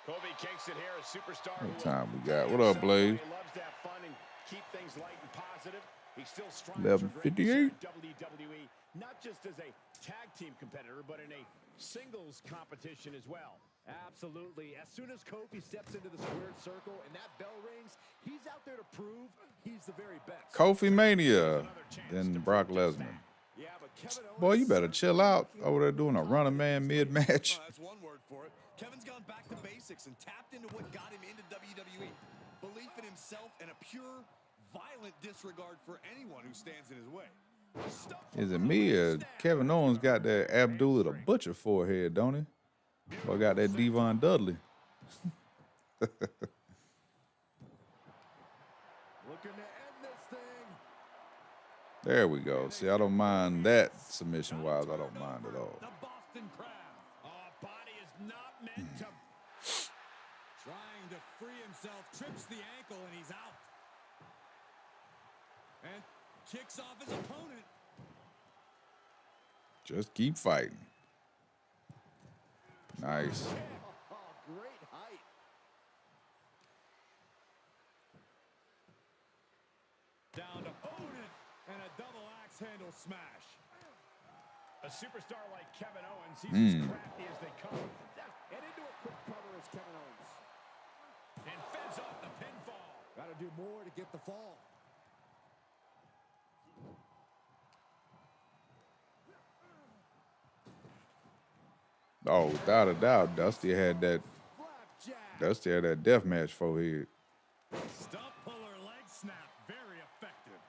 Kofi Kingston here, a superstar. What time we got? What up, Blaze? He loves to have fun and keep things light and positive. He still strives 11:58. for WWE, not just as a tag team competitor, but in a singles competition as well. Absolutely. As soon as Kofi steps into the squared circle and that bell rings, he's out there to prove he's the very best. Kofi Mania, then Brock Lesnar. Yeah, but Kevin Owens, Boy, you better chill out over there doing a running man mid-match. That's one word for it. Kevin's gone back to basics and tapped into what got him into WWE. Belief in himself and a pure, violent disregard for anyone who stands in his way. Is it me or Kevin Owens got that Abdullah the Butcher forehead, don't he? Or got that Devon Dudley? looking to end this thing. There we go. See, I don't mind that submission-wise. I don't mind at all. The Boston Crab. Body is not meant to. Trying to free himself, trips the ankle, and he's out. And kicks off his opponent. Just keep fighting. Nice. Oh, great height. Down to opponent and a double axe handle smash. A superstar like Kevin Owens, he's as crafty as they come. And into a quick cover is Kevin Owens. And fends off the pinfall. Got to do more to get the fall. Oh, without a doubt, Dusty had that Flapjack. deathmatch forehead. Stump puller leg snap, very effective.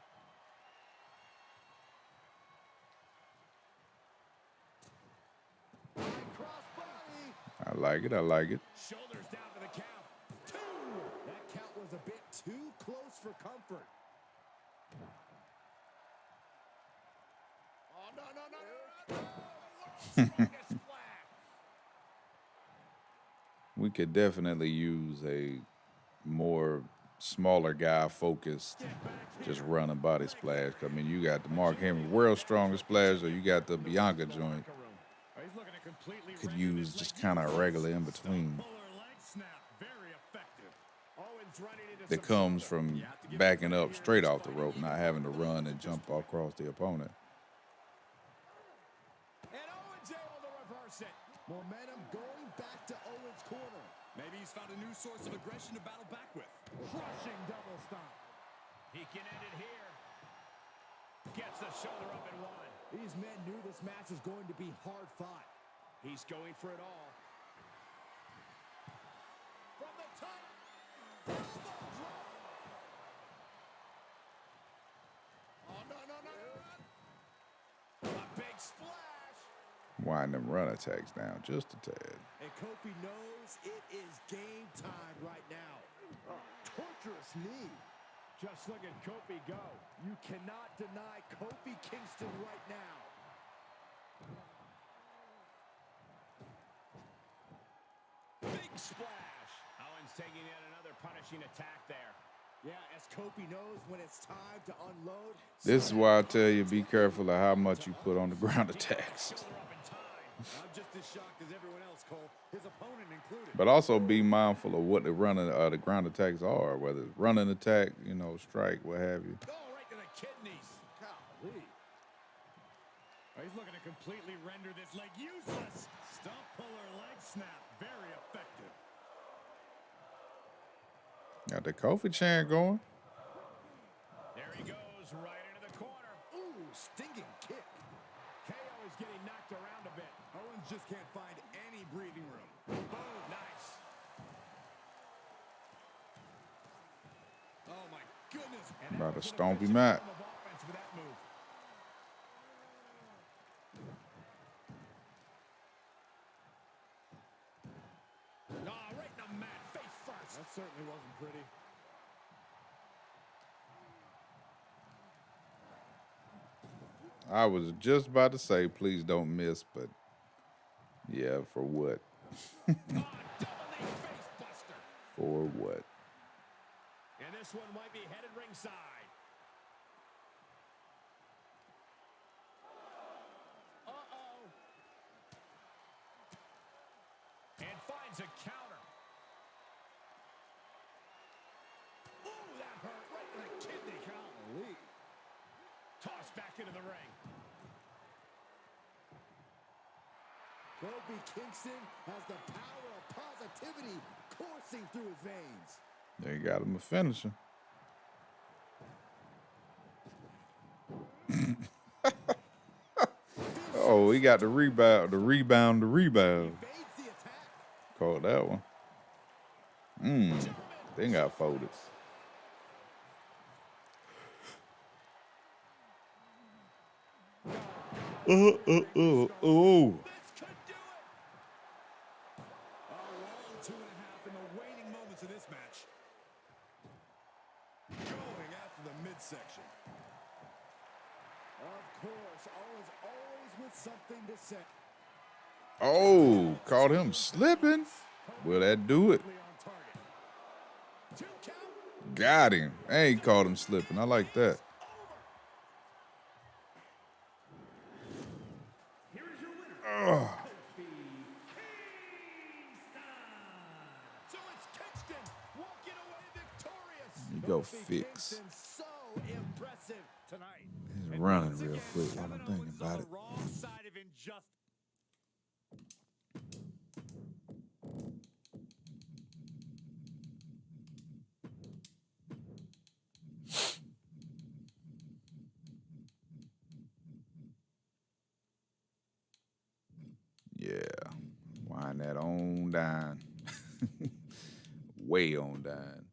Crossbody. I like it. I like it. Shoulders down to the count. 2. That count was a bit too close for comfort. Oh, no. Strongest splash. We could definitely use a more smaller guy focused, just run a body splash. I mean, you got the Mark Henry World's Strongest Splash, or you got the Bianca joint. He's looking to completely Could use just kind of regular in between. Puller leg snap, very effective. Owens running into That some comes from backing up straight off the rope, not having to run and jump across the opponent. And Owens able to reverse it. Momentum going back to Owens' corner. Maybe he's found a new source of aggression to battle back with. Crushing double stomp. He can end it here. Gets the shoulder up and one. These men knew this match was going to be hard fought. He's going for it all. From the top. Elbow drop. Oh, no. A big splash. Wind them run attacks down just a tad. And Kofi knows it is game time right now. Torturous knee. Just look at Kofi go. You cannot deny Kofi Kingston right now. Big splash. Owens taking yet another punishing attack there. Yeah, as Kofi knows when it's time to unload. This is why I tell you, be careful of how much you put on the ground attacks. I'm just as shocked as everyone else, Cole, his opponent included. But also be mindful of what the ground attacks are, whether it's running attack, strike, what have you. Oh, right to the kidneys. Golly. He's looking to completely render this leg useless. Stump puller leg snap, very effective. Got the Kofi chant going. There he goes, right into the corner. Ooh, stinging kick. KO is getting knocked around a bit. Owens just can't find any breathing room. Boom, nice. Oh, my goodness. About to stomp him out. Offense with that move. That certainly wasn't pretty. I was just about to say, please don't miss, but yeah, for what? For what? And this one might be headed ringside. Uh-oh. And finds a counter. Ooh, that hurt right in the kidney. Golly. Tossed back into the ring. Kofi Kingston has the power of positivity coursing through his veins. They got him a finisher. Oh, he got the rebound. Called that one. They got folded. This could do it. A long 2.5 in the waning moments of this match. Going after the midsection. Of course, always with something to say. Oh, caught him slipping. Will that do it? Got him. Hey, he caught him slipping. I like that. Here is your winner, Kofi Kingston. So it's Kingston walking away victorious. You go fix. So impressive tonight. He's running real quick while I'm thinking about it. Wrong side of injustice. Yeah, wind that on down. Way on down.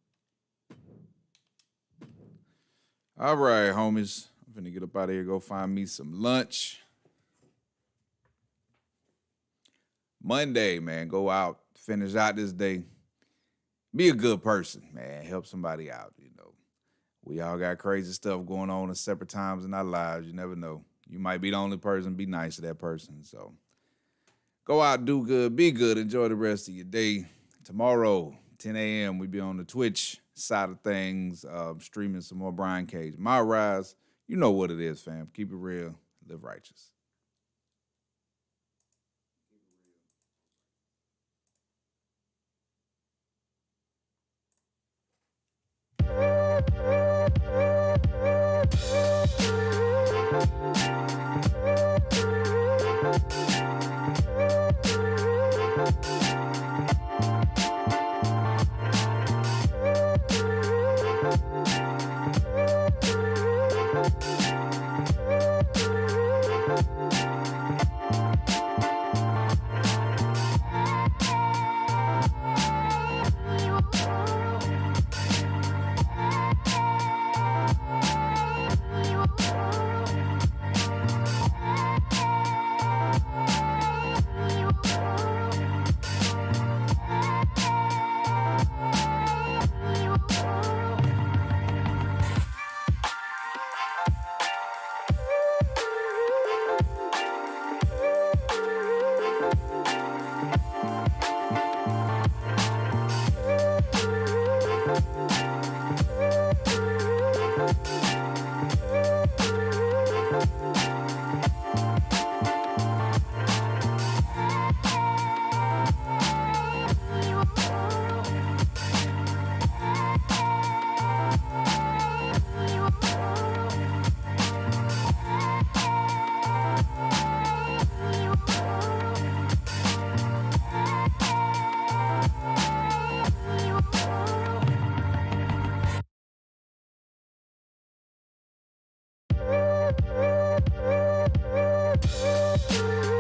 All right, homies. I'm finna get up out of here, go find me some lunch. Monday, man, go out, finish out this day. Be a good person, man. Help somebody out, you know. We all got crazy stuff going on at separate times in our lives. You never know. You might be the only person. Be nice to that person. So go out, do good, be good, enjoy the rest of your day. Tomorrow, 10 a.m., we be on the Twitch side of things, streaming some more Brian Cage. My Rise, you know what it is, fam. Keep it real, live righteous.